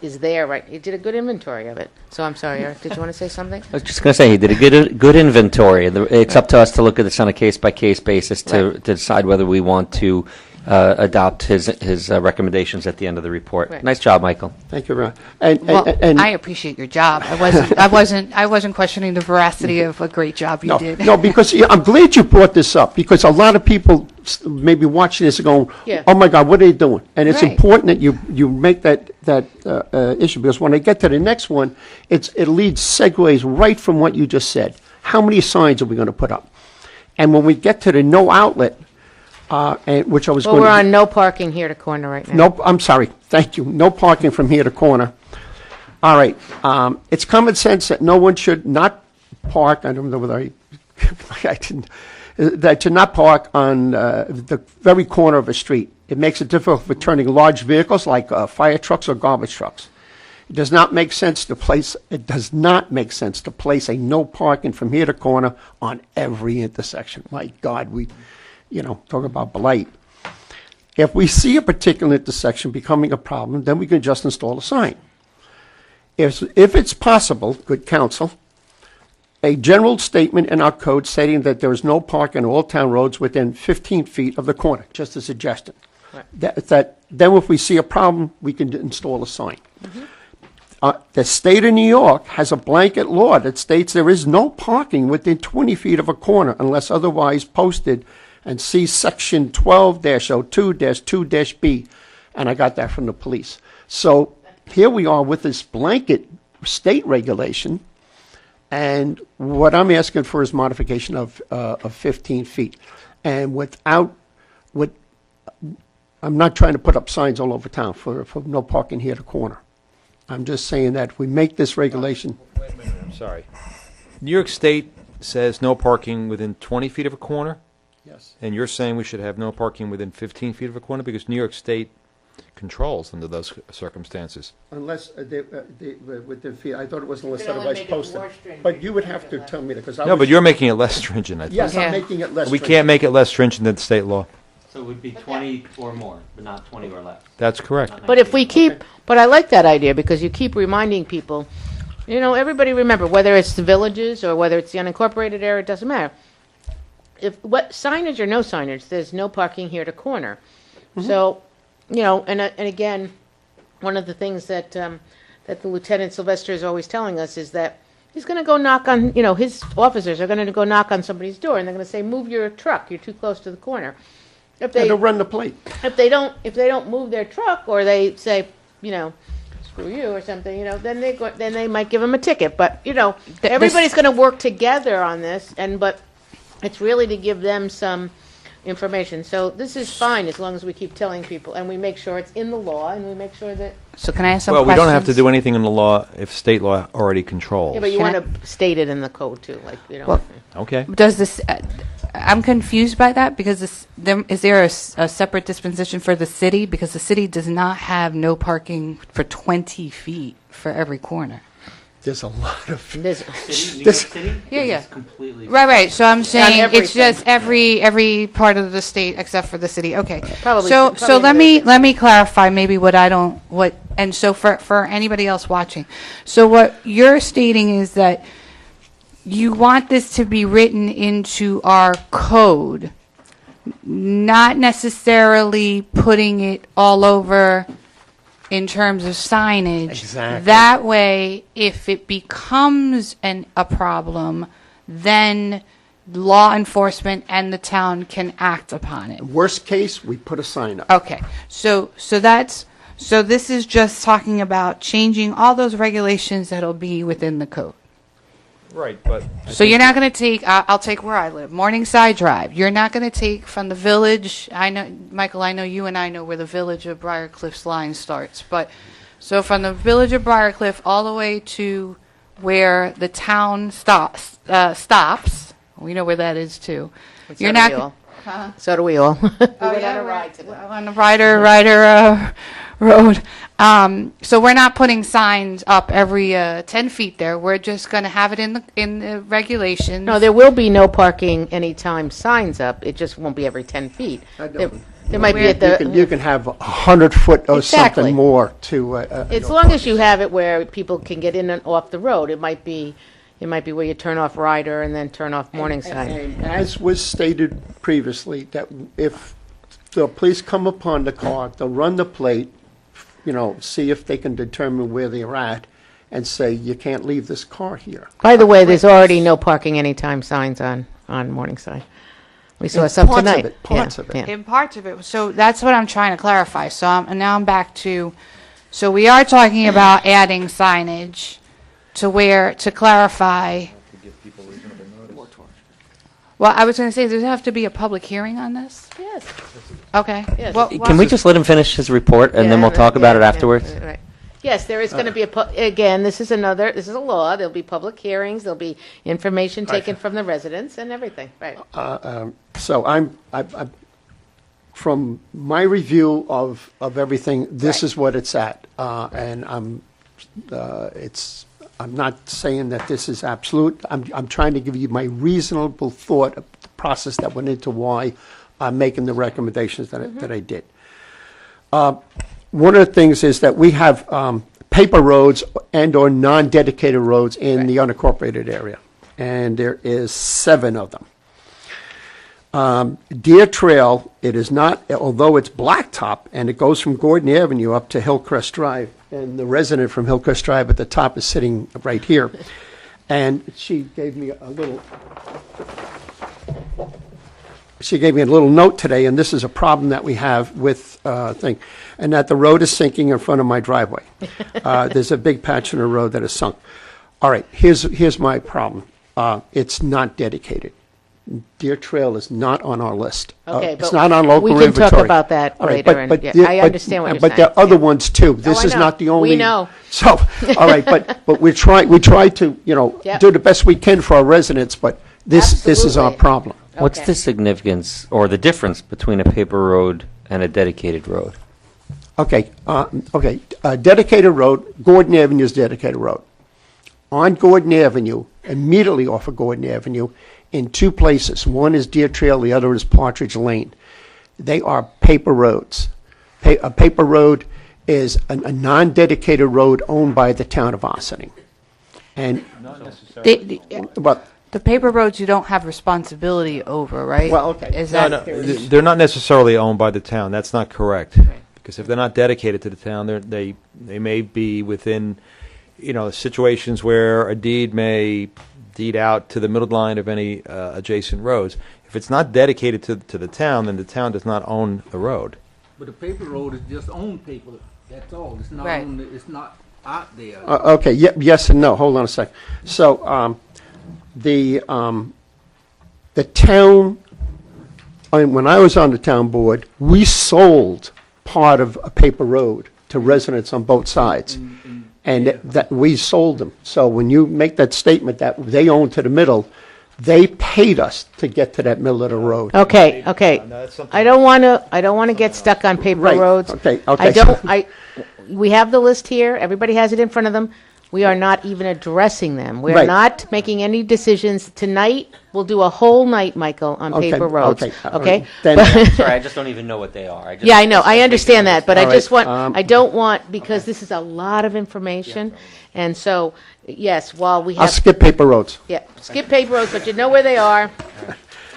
is there, right? He did a good inventory of it. So I'm sorry, Eric, did you want to say something? I was just going to say, he did a good inventory. It's up to us to look at this on a case-by-case basis to decide whether we want to adopt his recommendations at the end of the report. Right. Nice job, Michael. Thank you, Ron. Well, And I appreciate your job. I wasn't questioning the veracity of a great job you did. No, because I'm glad you brought this up, because a lot of people maybe watching this are going, Yeah. oh my God, what are they doing? And it's Right. important that you make that issue, because when I get to the next one, it leads segues right from what you just said. How many signs are we going to put up? And when we get to the no outlet, which I was Well, going we're to... on no parking here to corner right now. Nope, I'm sorry. Thank you. No parking from here to corner. All right. It's common sense that no one should not park. I don't know whether I didn't. That should not park on the very corner of a street. It makes it difficult for turning large vehicles like fire trucks or garbage trucks. It does not make sense to place. It does not make sense to place a no parking from here to corner on every intersection. My God, talk about blight. If we see a particular intersection becoming a problem, then we can just install a sign. If it's possible, good counsel, a general statement in our code stating that there is no parking on all town roads within 15 feet of the corner, just a suggestion. Right. Then if we see a problem, we can install a sign. The state of New York has a blanket law that states there is no parking within 20 feet of a corner unless otherwise posted, and see section 12-02-2-B, and I got that from the police. So here we are with this blanket state regulation, and what I'm asking for is modification of 15 feet. And I'm not trying to put up signs all over town for no parking here at the corner. I'm just saying that if we make this regulation, Wait a minute, I'm sorry. New York State says no parking within 20 feet of a corner? yes, And you're saying we should have no parking within 15 feet of a corner? Because New York State controls under those circumstances. unless within feet, I thought it was unless You can only otherwise make it posted. more stringent But you would if you have make to it less. tell me that, because No, but you're making it less stringent, I think. Yes, Yeah. I'm making it less We stringent. can't make it less stringent than the state law. So it would be 20 or more, but not 20 or less. That's correct. Not But if we 19. keep, but I like that idea, because you keep reminding people, everybody remember, whether it's the villages or whether it's the unincorporated area, it doesn't matter. What signage or no signage, there's no parking here to corner. So, and again, one of the things that the Lieutenant Sylvester is always telling us is that he's going to go knock on, his officers are going to go knock on somebody's door, and they're going to say, move your truck, you're too close to the corner. If Yeah, they, they'll run the plate. if they don't move their truck, or they say, screw you or something, then they might give them a ticket. But everybody's going to work together on this, but it's really to give them some information. So this is fine as long as we keep telling people, and we make sure it's in the law, and we make sure that. So can I ask some Well, we questions? don't have to do anything in the law if state law already controls. Yeah, but you Can want to state it in the code too, Well, Okay. Does this? I'm confused by that because is there a separate dispensation for the city, because the city does not have no parking for 20 feet for every corner. There's a lot of. There's- City, New York City? Yeah, Is yeah. completely. Right. So I'm saying it's everything. just every part of the state except for the city. Okay. Probably- So probably let me clarify maybe and so for anybody else watching. So what you're stating is that you want this to be written into our code, not necessarily putting it all over in terms of signage. Exactly. That way, if it becomes a problem, then law enforcement and the town can act upon it. Worst case, we put a sign up. Okay, so this is just talking about changing all those regulations that'll be within the code. Right, but So you're not going to take, I'll take where I live, Morningside Drive. You're not going to take from the village, I know, Michael, I know you and I know where the village of Briarcliff's line starts. But, so from the village of Briarcliff all the way to where the town stops. We know where that is too. So do we all. So do we all. Oh, yeah, on the Ryder Road. So we're not putting signs up every 10 feet there. We're just going to have it in the regulations. No, there will be no parking anytime signs up. It just won't be every 10 feet. There might be at You can have 100-foot or Exactly. something more to. As long as you have it where people can get in and off the road. It might be where you turn off Ryder and then turn off Morningside. And as was stated previously, that if the police come upon the car, they'll run the plate, see if they can determine where they're at, and say, you can't leave this car here. By the way, there's already no parking anytime signs on Morningside. We saw In some parts of tonight. it, parts of it. Yeah. In parts of it. So that's what I'm trying to clarify. So now I'm back to, so we are talking about adding signage to clarify. Well, I was going to say, does there have to be a public hearing on this? Yes. Okay. Yes. Well, Can we just let him finish his report, and then we'll talk about it afterwards? Right. Yes, there is going to be again, this is a law. There'll be public hearings, there'll be information taken from the residents and everything, right? So I'm from my review of everything, this is what it's at. And I'm not saying that this is absolute. I'm trying to give you my reasonable thought of the process that went into why I'm making the recommendations that I did. One of the things is that we have paper roads and/or non-dedicated roads in the unincorporated area, and there is 7 of them. Deer Trail, it is not, although it's blacktop, and it goes from Gordon Avenue up to Hillcrest Drive, and the resident from Hillcrest Drive at the top is sitting right here, and she gave me a little note today, and this is a problem that we have with thing, and that the road is sinking in front of my driveway. There's a big patch in the road that is sunk. All right, here's my problem. It's not dedicated. Deer Trail is not on our list. Okay, it's but not on local we can inventory. talk about that All right, later, and, yeah, I understand what you're But there saying, are other yeah. ones too. This I is know. not the only. We know. So, all right, but we try to Yep. do the best we can for our residents. But this is our Absolutely. problem. What's Okay. the significance or the difference between a paper road and a dedicated road? Okay, dedicated road, Gordon Avenue is dedicated road. On Gordon Avenue, immediately off of Gordon Avenue, in 2 places. One is Deer Trail, the other is Partridge Lane. They are paper roads. A paper road is a non-dedicated road owned by the town of Ossining. And, but, the paper roads you don't have responsibility over, right? Well, okay. Is No, that they're not necessarily owned by the town. That's not correct. Because if they're not dedicated to the town, they may be within, situations where a deed may deed out to the middle line of any adjacent roads. If it's not dedicated to the town, then the town does not own the road. But the paper road is just on paper, that's all. It's not Right. it's not out there. okay, yes and no. Hold on a sec. So, the town, when I was on the town board, we sold part of a paper road to residents on both sides. And that we sold them. So when you make that statement that they own to the middle, they paid us to get to that middle of the road. Okay. I don't want to get stuck on paper Right. roads. Okay. We have the list here. Everybody has it in front of them. We are not even addressing them. We are Right. not making any decisions tonight. We'll do a whole night, Michael, on Okay, paper roads. okay. Then- But- Sorry, I just don't even know what they are. yeah, I know. I understand that, but All I just right, want. I don't want because this is a lot of information, and so yes, while we I'll have skip paper roads. skip paper roads, but you know where they are,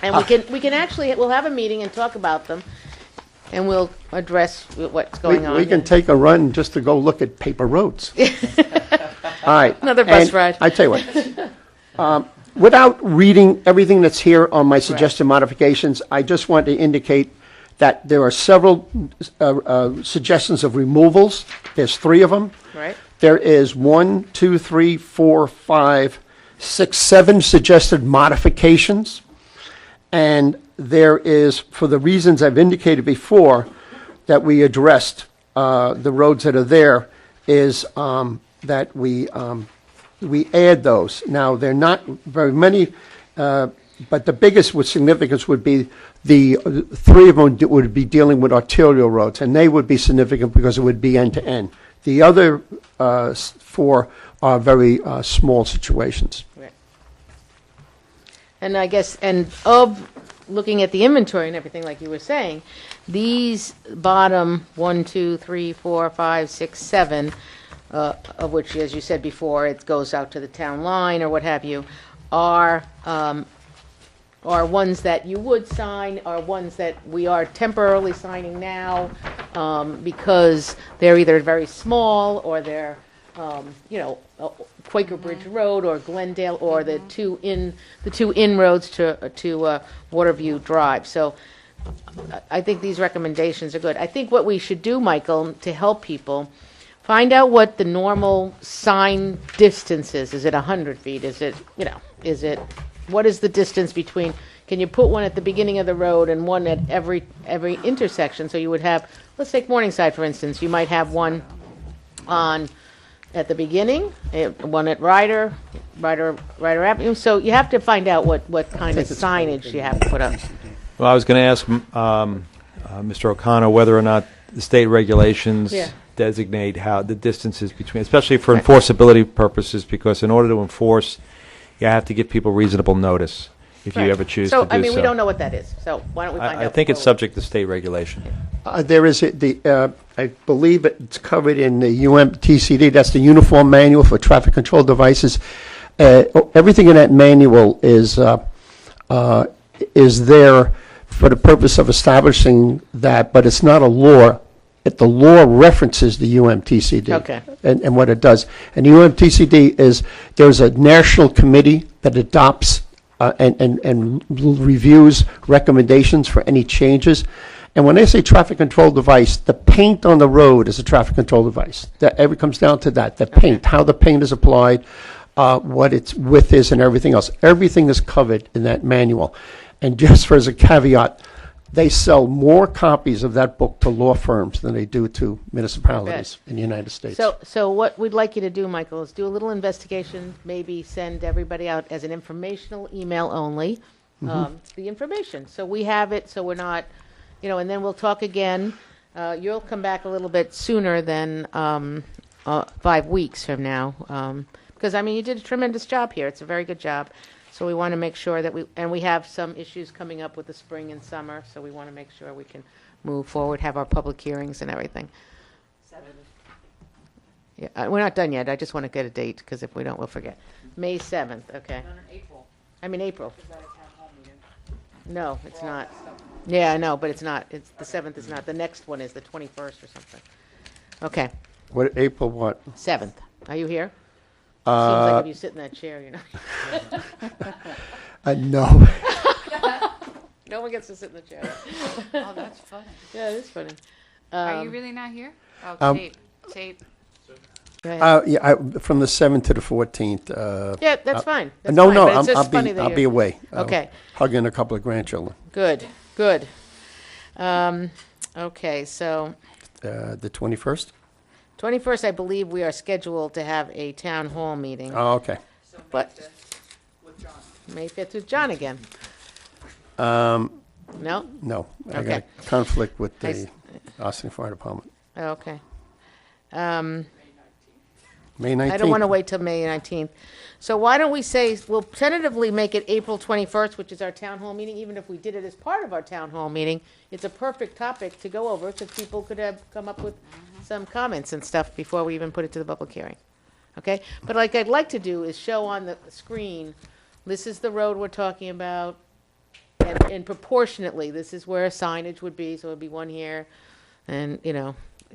and we can actually we'll have a meeting and talk about them, and we'll address what's going on. We can take a run just to go look at paper roads. All right. Another bus And ride. I tell you what, without reading everything that's here on my suggested modifications, I just want to indicate that there are several suggestions of removals. There's 3 of them. Right. There is 1, 2, 3, 4, 5, 6, 7 suggested modifications. And there is, for the reasons I've indicated before, that we addressed the roads that are there, is that we we add those. Now, they're not very many, but the biggest with significance would be the three of them would be dealing with arterial roads, and they would be significant because it would be end to end. The other four are very small situations. Right. And I guess, and of looking at the inventory and everything, like you were saying, these bottom 1, 2, 3, 4, 5, 6, 7, of which, as you said before, it goes out to the town line or what have you, are ones that you would sign, are ones that we are temporarily signing now because they're either very small or they're, Quaker Bridge Road or Glendale or the two inroads to Waterview Drive. So I think these recommendations are good. I think what we should do, Michael, to help people, find out what the normal sign distance is. Is it 100 feet? Is it, what is the distance between, can you put one at the beginning of the road and one at every intersection? So you would have, let's take Morningside, for instance. You might have one at the beginning, one at Ryder Avenue. So you have to find out what kind of signage you have to put up. Well, I was going to ask Mr. O'Connor whether or not the state regulations designate how the distances between, especially for enforceability purposes, because in order to enforce, you have to give people reasonable notice if you ever choose to do so. So, I mean, we don't know what that is, so why don't we find out? I think it's subject to state regulation. There is, I believe it's covered in the UMTCD, that's the Uniform Manual for Traffic Control Devices. Everything in that manual is there for the purpose of establishing that, but it's not a law. The law references the UMTCD. Okay. And what it does. And the UMTCD is, there's a national committee that adopts and reviews recommendations for any changes. And when they say traffic control device, the paint on the road is a traffic control device. It comes down to that, the paint, how the paint is applied, what its width is, and everything else. Everything is covered in that manual. And just for as a caveat, they sell more copies of that book to law firms than they do to municipalities in the United States. So what we'd like you to do, Michael, is do a little investigation, maybe send everybody out as an informational email only, the information. So we have it, so we're not, and then we'll talk again. You'll come back a little bit sooner than 5 weeks from now, because, I mean, you did a tremendous job here. It's a very good job. So we want to make sure that we have some issues coming up with the spring and summer, so we want to make sure we can move forward, have our public hearings and everything. Yeah, we're not done yet. I just want to get a date, because if we don't, we'll forget. May 7th, okay. April. No, it's not. Yeah, I know, but it's not. It's the 7th is not. The next one is the 21st or something. Okay, What, April what? 7th. Are you here? Seems like if you sit in that chair, No. No one gets to sit in the chair. Oh, that's funny. Yeah, it is funny. Are you really not here? Oh, tape. Go ahead. Yeah, from the 7th to the 14th. Yeah, that's fine. That's No, fine, no, but it's just I'll funny that be you're- away. Okay. Hugging a couple of grandchildren. Good. Okay, so The 21st? 21st, I believe we are scheduled to have a town hall meeting. Oh, okay. But May 5th with John again. No, No? I got Okay. a conflict with I the s- Austin Fire Department. Okay. May 19th. I don't want to wait till May 19th. So why don't we say, we'll tentatively make it April 21st, which is our town hall meeting, even if we did it as part of our town hall meeting. It's a perfect topic to go over, so people could have come up with some comments and stuff before we even put it to the public hearing. Okay? But like I'd like to do is show on the screen, this is the road we're talking about, and proportionately, this is where signage would be, so it'd be one here, and,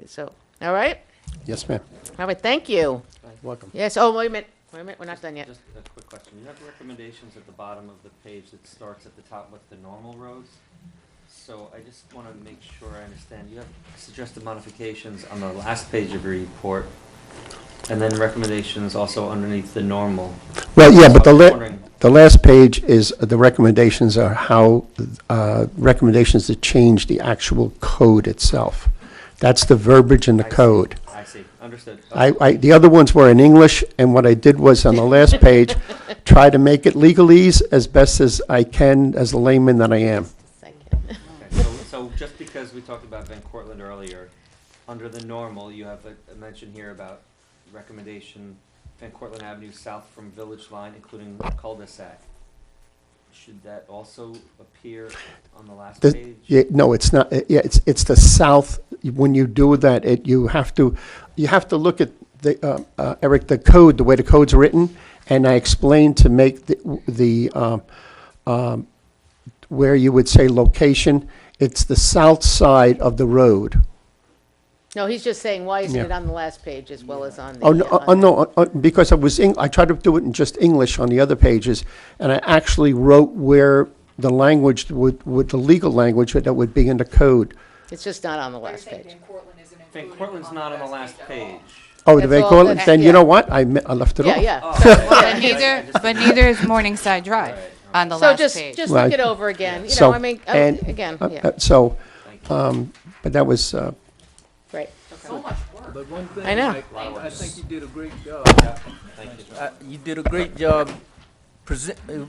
so, all right? Yes, ma'am. All right, thank you. Welcome. Yes, oh, wait a minute, we're not done yet. Just a quick question. You have recommendations at the bottom of the page that starts at the top with the normal roads. So I just want to make sure I understand. You have suggested modifications on the last page of your report, and then recommendations also underneath the normal. Well, yeah, but So I was wondering- the last page is, the recommendations are how, recommendations to change the actual code itself. That's the verbiage in the I see. code. I I see, understood. The other ones were in English, and what I did was on the last page, try to make it legalese as best as I can as a layman that I am. Second. Okay, so just because we talked about Van Cortlandt earlier, under the normal, you have a mention here about recommendation, Van Cortlandt Avenue south from Village Line, including cul-de-sac. Should that also appear on the last page? Yeah, no, it's not. Yeah, it's the south. When you do that, you have to look at the Eric, the code, the way the code's written, and I explained to make the where you would say location. It's the south side of the road. No, he's just saying, why isn't Yeah. it on the last page as well as on the? Oh, no, no, because I tried to do it in just English on the other pages, and I actually wrote where the language with the legal language that would be in the code. It's just not on the last page. Van Cortlandt's not on the last page. Oh, the That's Van all Cortlandt, that- then yeah. you know what? I left it Yeah, off. yeah. But neither is Morningside Drive on the So last just, page. just Right. look it over again, you So, know, I mean, and- again, yeah, So, Thank you. but that was, great. But one thing, I know. Mike, I think you did a great job. Thank you. You did a great job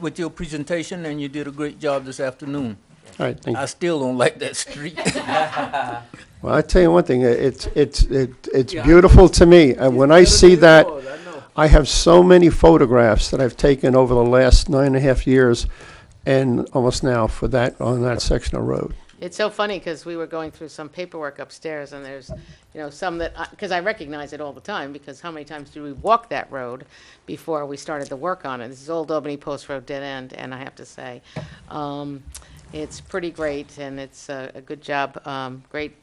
with your presentation, and you did a great job this afternoon. all right, thank you. I still don't like that street. Well, I tell you one thing, it's beautiful to me, and when I see that, I have so many photographs that I've taken over the last 9.5 years, and almost now for that, on that section of road. It's so funny, because we were going through some paperwork upstairs, and there's, you know, some that, because I recognize it all the time, because how many times do we walk that road before we started the work on it? This is Old Albany Post Road dead end, and I have to say, it's pretty great, and it's a good job. Great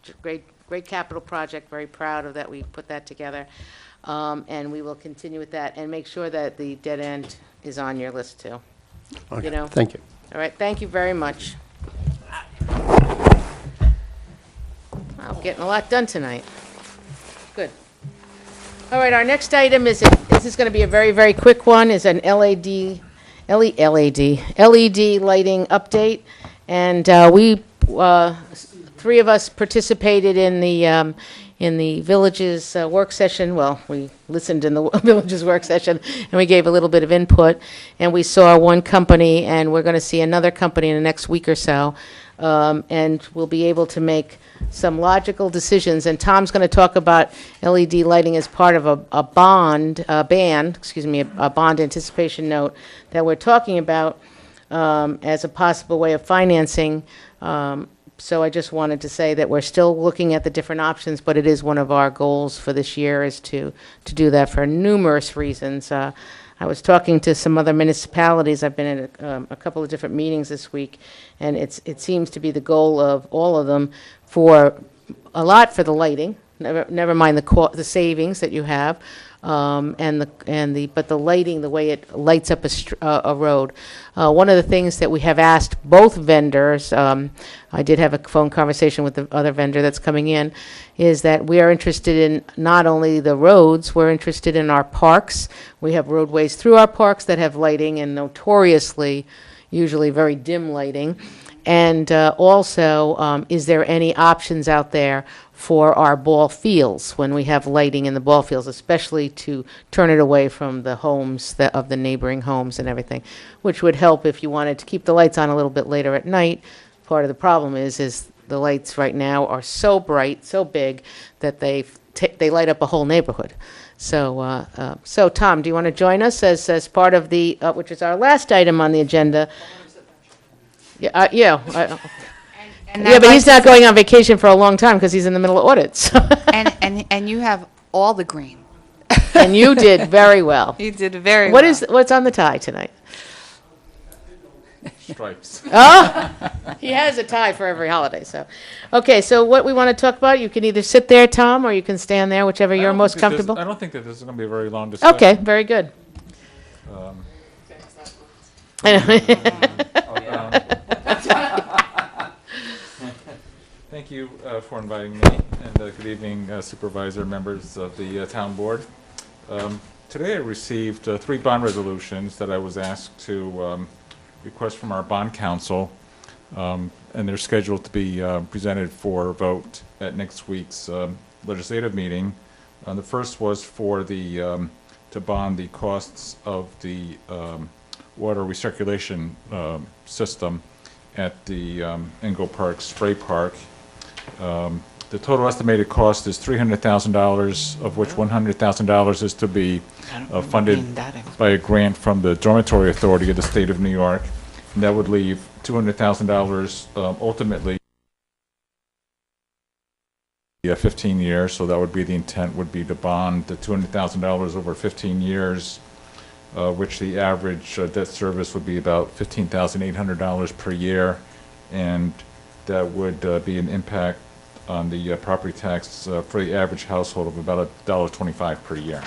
capital project, very proud of that we put that together. And we will continue with that, and make sure that the dead end is on your list too. Okay, know. thank you. All right, thank you very much. Wow, getting a lot done tonight. Good. All right, our next item is, this is going to be a very, very quick one, is an LED lighting update. And we, three of us participated in the village's work session. Well, we listened in the village's work session, and we gave a little bit of input. And we saw one company, and we're going to see another company in the next week or so. And we'll be able to make some logical decisions. And Tom's going to talk about LED lighting as part of a bond anticipation note that we're talking about as a possible way of financing. So I just wanted to say that we're still looking at the different options, but it is one of our goals for this year is to do that for numerous reasons. I was talking to some other municipalities. I've been in a couple of different meetings this week, and it seems to be the goal of all of them for a lot for the lighting. Never mind the savings that you have, but the lighting, the way it lights up a road. One of the things that we have asked both vendors, I did have a phone conversation with the other vendor that's coming in, is that we are interested in not only the roads, we're interested in our parks. We have roadways through our parks that have lighting, and notoriously, usually very dim lighting. And also, is there any options out there for our ball fields when we have lighting in the ball fields, especially to turn it away from the homes of the neighboring homes and everything, which would help if you wanted to keep the lights on a little bit later at night. Part of the problem is the lights right now are so bright, so big, that they light up a whole neighborhood. So, so Tom, do you want to join us as part of the, which is our last item on the agenda? Yeah, yeah. And Yeah, I'd but like he's to not say- going on vacation for a long time because he's in the middle of audits. And you have all the green. And you did very well. You did very What well. is, what's on the tie tonight? Stripes. Oh, he has a tie for every holiday, so. Okay, so what we want to talk about, you can either sit there, Tom, or you can stand there, whichever you're most comfortable. I don't think that this is going to be a very long discussion. Okay, very good. Thank you for inviting me, and good evening, Supervisor, members of the Town Board. Today I received 3 bond resolutions that I was asked to request from our bond council, and they're scheduled to be presented for vote at next week's legislative meeting. The first was for the, to bond the costs of the water recirculation system at the Engle Park Spray Park. The total estimated cost is $300,000, of which $100,000 is to be funded by a grant from the Dormitory Authority of the State of New York. And that would leave $200,000 ultimately 15 years, so that would be the intent, would be to bond the $200,000 over 15 years, which the average debt service would be about $15,800 per year, and that would be an impact on the property tax for the average household of about $1.25 per year.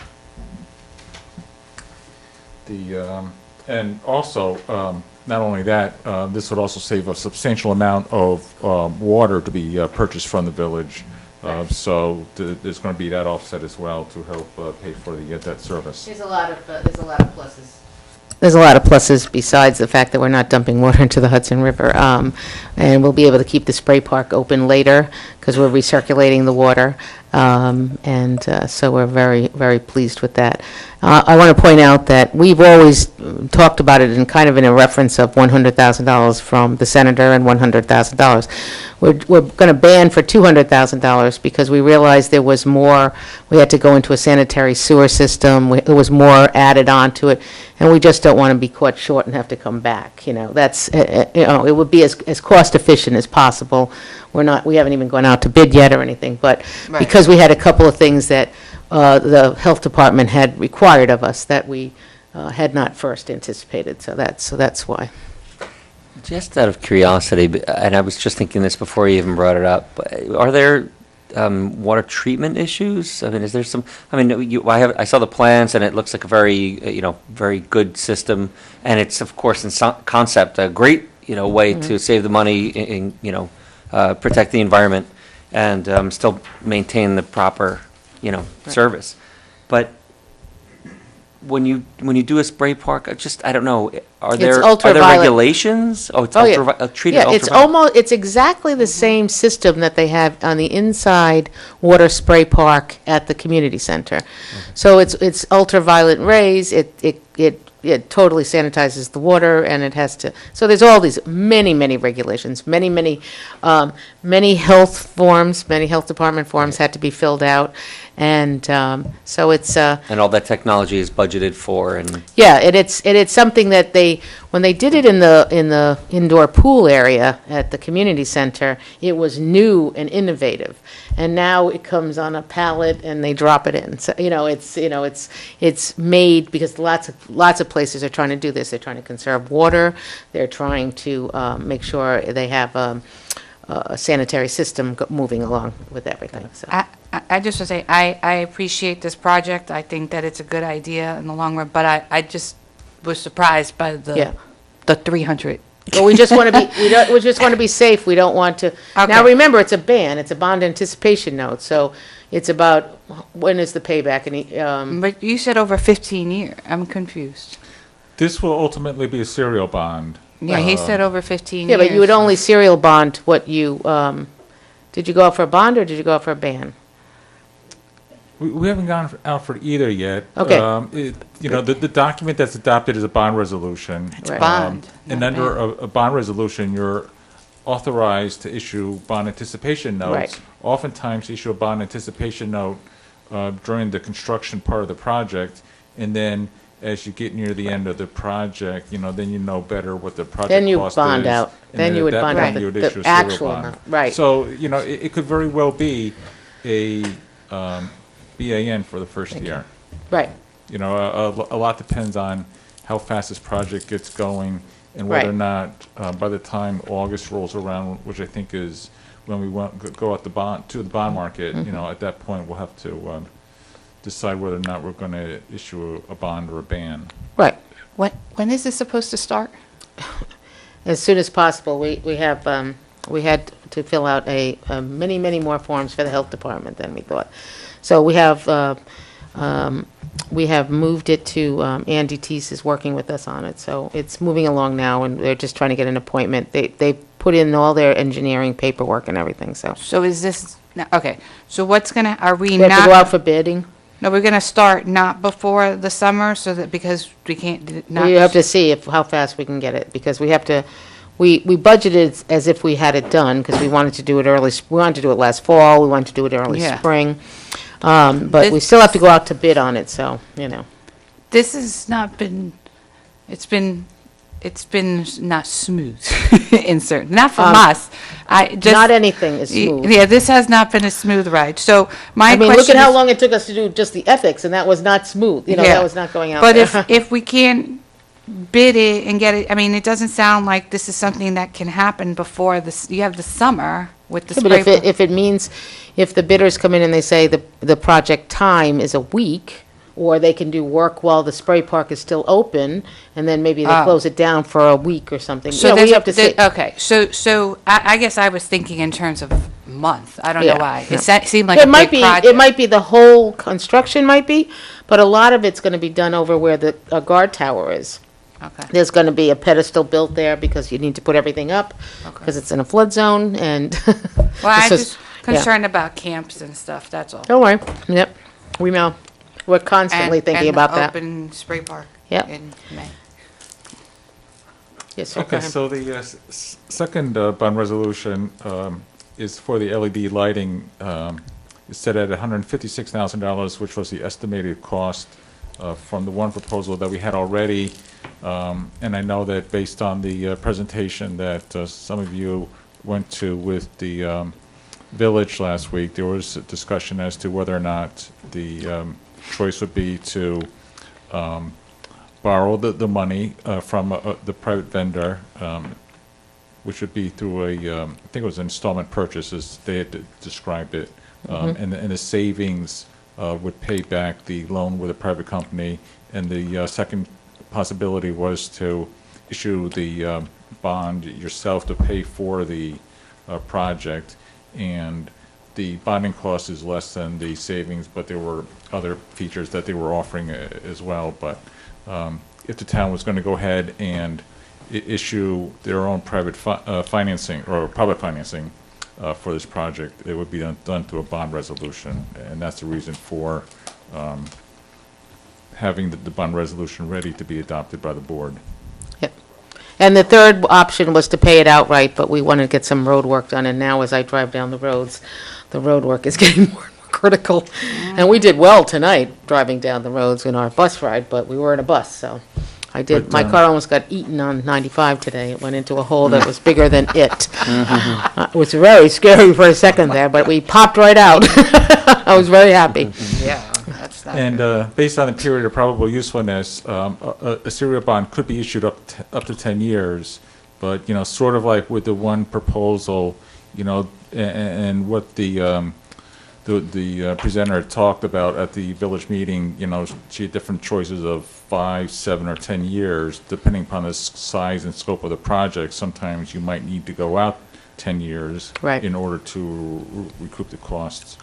And also, not only that, this would also save a substantial amount of water to be purchased from the village. So there's going to be that offset as well to help pay for the debt service. There's a lot of pluses. There's a lot of pluses besides the fact that we're not dumping water into the Hudson River. And we'll be able to keep the spray park open later because we're recirculating the water. So we're very, very pleased with that. I want to point out that we've always talked about it in kind of in a reference of $100,000 from the senator and $100,000. We're going to ban for $200,000 because we realized there was more. We had to go into a sanitary sewer system. There was more added on to it, and we just don't want to be caught short and have to come back. That's it would be as cost efficient as possible. We haven't even gone out to bid yet or anything, but because we had a couple of things that the health department had required of us that we had not first anticipated, so that's why. Just out of curiosity, and I was just thinking this before you even brought it up, are there water treatment issues? I mean, is there some? I mean, I saw the plans, and it looks like a very, very good system, and it's of course in concept a great, way to save the money, protect the environment, and still maintain the proper, service. But when you do a spray park, I don't know. Are there regulations? Oh, it's treated ultraviolet. It's exactly the same system that they have on the inside water spray park at the community center. So it's ultraviolet rays. It totally sanitizes the water, and it has to. So there's all these many regulations, many health forms, many health department forms had to be filled out, and so it's. And all that technology is budgeted for, and. Yeah, it's something that when they did it in the indoor pool area at the community center, it was new and innovative, and now it comes on a pallet and they drop it in. So it's made because lots of places are trying to do this. They're trying to conserve water. They're trying to make sure they have a sanitary system moving along with everything. So. I just want to say I appreciate this project. I think that it's a good idea in the long run, but I just was surprised by the 300. Well, we just want to be safe. We don't want to. Okay. Now remember, it's a ban. It's a bond anticipation note. So it's about when is the payback? And But you said over 15 years. I'm confused. This will ultimately be a serial bond. Yeah, he said over 15 yeah, years. but you would only serial bond what you. Did you go out for a bond or did you go out for a ban? We haven't gone out for either yet. Okay. The document that's adopted is a bond resolution. It's a bond. And under a bond resolution, you're authorized to issue bond anticipation notes. Right. Oftentimes, issue a bond anticipation note during the construction part of the project, and then as you get near the end of the project, then you know better what the project Then you cost bond is, out. and Then you would at that bond point out you would the issue a serial actual bond. amount. Right. So, it could very well be a BAN for the first year. Right. A lot depends on how fast this project gets going and whether or not by the time August rolls around, which I think is when we go out to the bond market, at that point we'll have to decide whether or not we're going to issue a bond or a ban. Right. When is this supposed to start? As soon as possible. We had to fill out many more forms for the health department than we thought. So we have moved it to Andy Teese is working with us on it. So it's moving along now, and they're just trying to get an appointment. They put in all their engineering paperwork and everything, so. So is this, no, okay, so what's gonna, are we We have to go out not, for bidding. no, we're gonna start not before the summer, so that, because we can't, not. We have to see how fast we can get it, because we have to, we budgeted as if we had it done, because we wanted to do it early, we wanted to do it last fall, we wanted to do it early Yeah. spring. But we This- still have to go out to bid on it, so, you know. This has not been, it's been not smooth in certain, not from us. I just. Not anything is smooth. Yeah, this has not been a smooth ride. So my I mean, question look at how is- long it took us to do just the ethics, and that was not smooth, you know, Yeah. that was not going out But there. if we can't bid it and get it, I mean, it doesn't sound like this is something that can happen before this, you have the summer with the Yeah, but spray. if it means, if the bidders come in and they say the project time is a week, or they can do work while the spray park is still open, and then maybe they Oh. close it down for a week or something. So You know, we there's a- have to see. Okay, so I guess I was thinking in terms of month. I don't know Yeah. why. Yeah. It seemed like It a might big be, project. it might be the whole construction might be, but a lot of it's gonna be done over where the guard tower is. Okay. There's gonna be a pedestal built there because you need to put everything up, because it's in a flood zone, and. Well, I'm it's just yeah. concerned about camps and stuff, that's all. Don't worry, yep, we know. We're constantly thinking about And that. the open spray park Yep. in May. Yes, sir, go Okay, ahead. so the second bond resolution is for the LED lighting. It's set at $156,000, which was the estimated cost from the one proposal that we had already. And I know that based on the presentation that some of you went to with the village last week, there was a discussion as to whether or not the choice would be to borrow the money from the private vendor, which would be through a, I think it was installment purchases, they had described it, and the savings would pay back the loan with a private company, and the second possibility was to issue the bond yourself to pay for the project, and the bonding cost is less than the savings, but there were other features that they were offering as well. But if the town was going to go ahead and issue their own private financing or public financing for this project, it would be done through a bond resolution, and that's the reason for having the bond resolution ready to be adopted by the board. Yep. And the third option was to pay it outright, but we wanted to get some road work done, and now as I drive down the roads, the road work is getting more and more critical. And we did well tonight, driving down the roads in our bus ride, but we were in a bus, so I did, But, my car almost got eaten on 95 today. It went into a hole that was bigger than it. It was very scary for a second there, but we popped right out. I was very happy. Yeah, that's not. And based on the period of probable usefulness, a serial bond could be issued up to 10 years, but, you know, sort of like with the one proposal, you know, and what the presenter talked about at the village meeting, you know, she had different choices of 5, 7, or 10 years, depending upon the size and scope of the project. Sometimes you might need to go out 10 years Right. in order to recoup the costs.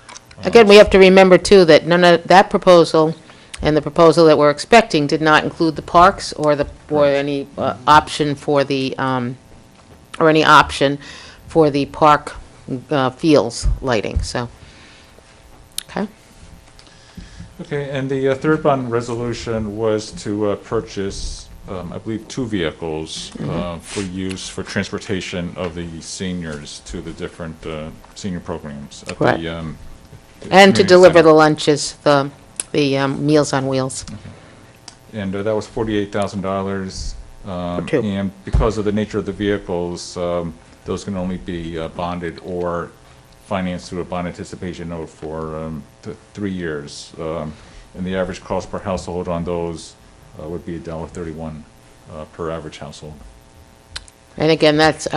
Again, we have to remember, too, that none of that proposal and the proposal that we're expecting did not include the parks or any option for the, or any option for the park fields lighting, so. Okay, Okay, and the third bond resolution was to purchase, I believe, 2 vehicles for use for transportation of the seniors to the different senior programs at Right. the and to community deliver center. the lunches, the Meals on Wheels. And that was $48,000. For 2. And because of the nature of the vehicles, those can only be bonded or financed through a bond anticipation note for 3 years. And the average cost per household on those would be $1.31 per average household. And again, that's,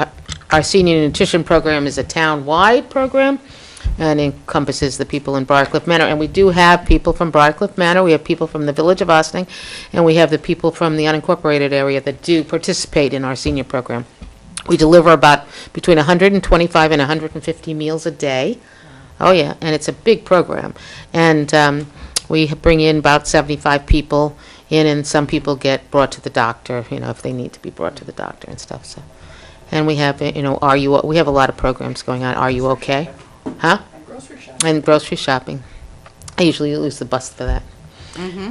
our senior nutrition program is a town-wide program and encompasses the people in Briarcliff Manor. And we do have people from Briarcliff Manor, we have people from the village of Austin, and we have the people from the unincorporated area that do participate in our senior program. We deliver about between 125 and 150 meals a day. Oh, yeah, and it's a big program. And we bring in about 75 people in, and some people get brought to the doctor, you know, if they need to be brought to the doctor and stuff, so. And we have, we have a lot of programs going on. Are You Okay? Huh? And grocery shopping. I usually use the bus for that,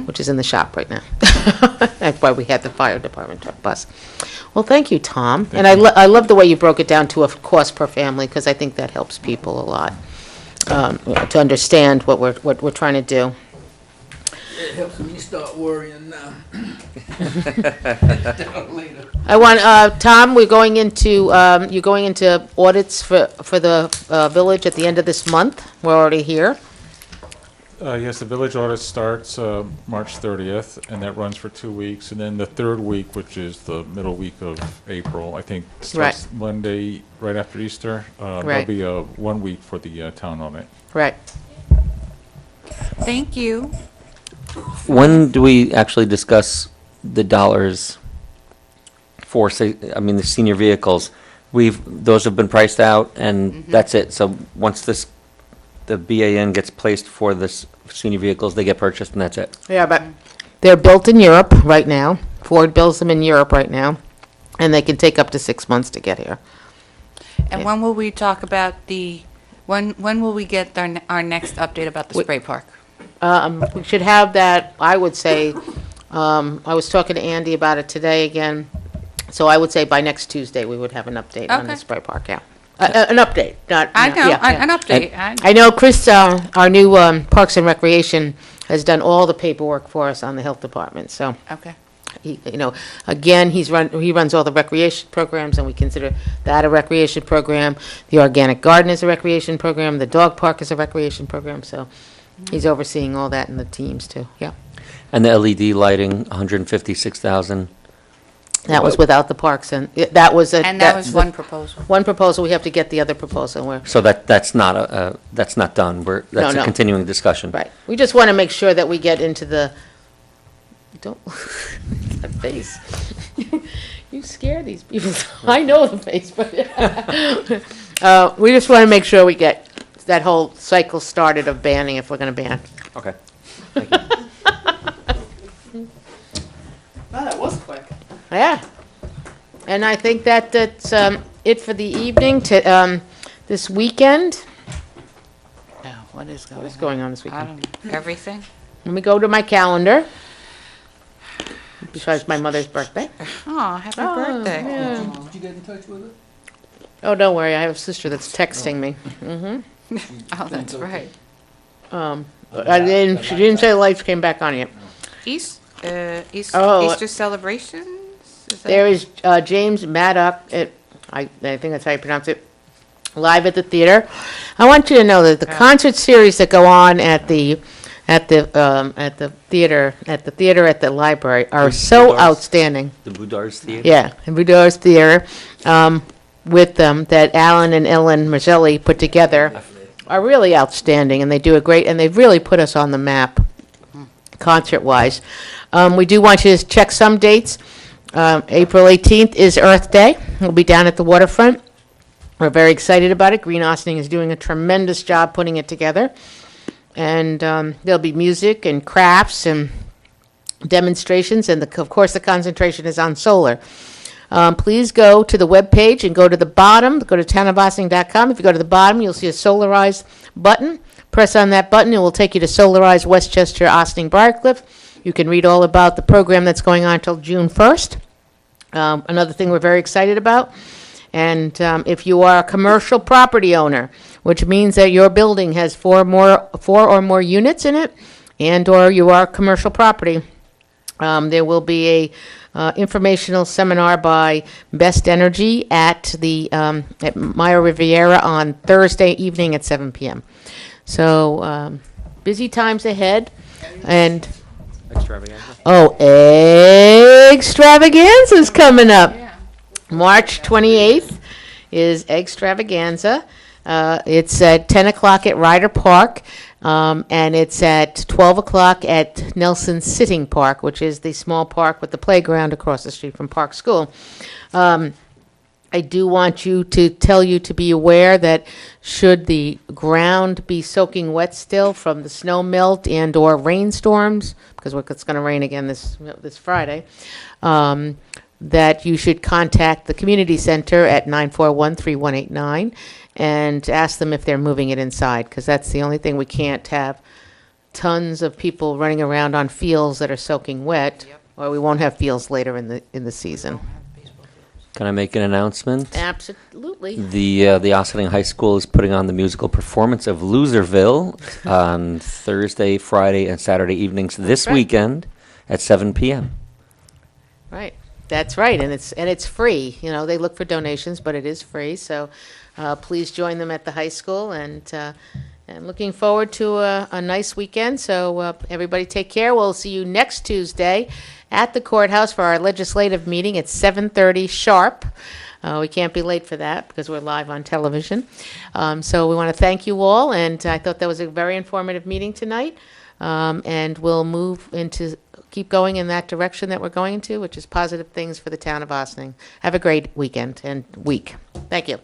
which is in the shop right now. That's why we had the fire department truck bus. Well, thank you, Tom. And I love the way you broke it down to a cost per family, because I think that helps people a lot to understand what we're trying to do. It helps me start worrying now. I want, Tom, you're going into audits for the village at the end of this month. We're already here. Yes, the village audit starts March 30th, and that runs for 2 weeks. And then the third week, which is the middle week of April, I think starts Monday right after Easter. There'll Right. be 1 week for the town audit. Right. Thank you. When do we actually discuss the dollars for, say, I mean, the senior vehicles? Those have been priced out, and that's it. So once the BAN gets placed for this senior vehicles, they get purchased, and that's it. Yeah, but they're built in Europe right now. Ford builds them in Europe right now, and they can take up to 6 months to get here. And when will we talk about when will we get our next update about the spray park? We should have that, I would say, I was talking to Andy about it today again, so I would say by next Tuesday, we would have an update on the Okay. spray park, yeah. An update, not. I know, yeah, yeah. an update. I know Chris, our new Parks and Recreation, has done all the paperwork for us on the health department, so. Okay. Again, he runs all the recreation programs, and we consider that a recreation program. The organic garden is a recreation program. The dog park is a recreation program, so he's overseeing all that in the teams, too, yeah. And the LED lighting, 156,000. That was without the parks, and that was And that was one proposal. one proposal. We have to get the other proposal. So that's not done. That's No. a continuing discussion. Right. We just want to make sure that we get into the, don't, that face. You scare these people. I know the face, but we just want to make sure we get that whole cycle started of banning if we're going to ban. Okay. Wow, that was quick. Yeah. And I think that's it for the evening to this weekend. What is What is going on this I weekend? don't know. Everything? Let me go to my calendar. Besides my mother's birthday. Oh, happy birthday. Yeah. Did you get in touch with her? Oh, don't worry. I have a sister that's texting me. Oh, that's right. She didn't say the lights came back on yet. Oh, Easter celebrations? Is that- There is James Maddock, I think that's how you pronounce it, live at the theater. I want you to know that the concert series that go on at the theater at the library are so Boudars. outstanding. The Boudars Theater? Yeah, in Boudars Theater, with them, that Alan and Ellen Marzelli put together are really outstanding, and they do and they've really put us on the map, concert-wise. We do want you to check some dates. April 18th is Earth Day. We'll be down at the waterfront. We're very excited about it. Green Austin is doing a tremendous job putting it together. And there'll be music and crafts and demonstrations, and of course the concentration is on solar. Please go to the webpage and go to the bottom, go to townofaustining.com. If you go to the bottom, you'll see a solarized button. Press on that button, it will take you to Solarize Westchester, Ossining, Briarcliff. You can read all about the program that's going on until June 1st. Another thing we're very excited about, and if you are a commercial property owner, which means that your building has four or more units in it, and or you are commercial property, there will be a informational seminar by Best Energy at at Meyer Riviera on Thursday evening at 7 p.m. So busy times ahead, and Extravaganza's coming up. March 28th is Extravaganza. It's at 10 o'clock at Ryder Park, and it's at 12 o'clock at Nelson Sitting Park, which is the small park with the playground across the street from Park School. I do want to tell you to be aware that should the ground be soaking wet still from the snow melt and or rainstorms, because it's going to rain again this Friday, that you should contact the community center at 941-3189 and ask them if they're moving it inside, because that's the only thing. We can't have tons of people running around on fields that are soaking wet, or we won't have fields later in the season. Can I make an announcement? Absolutely. The Ossining High School is putting on the musical performance of Loserville on Thursday, Friday, and Saturday evenings this right. weekend at 7 p.m. Right. That's right, and it's free. You know, they look for donations, but it is free. So please join them at the high school, and looking forward to a nice weekend. So everybody take care. We'll see you next Tuesday at the courthouse for our legislative meeting at 7:30 sharp. We can't be late for that because we're live on television. So we want to thank you all, and I thought that was a very informative meeting tonight. And we'll keep going in that direction that we're going to, which is positive things for the town of Ossining. Have a great weekend and week. Thank you.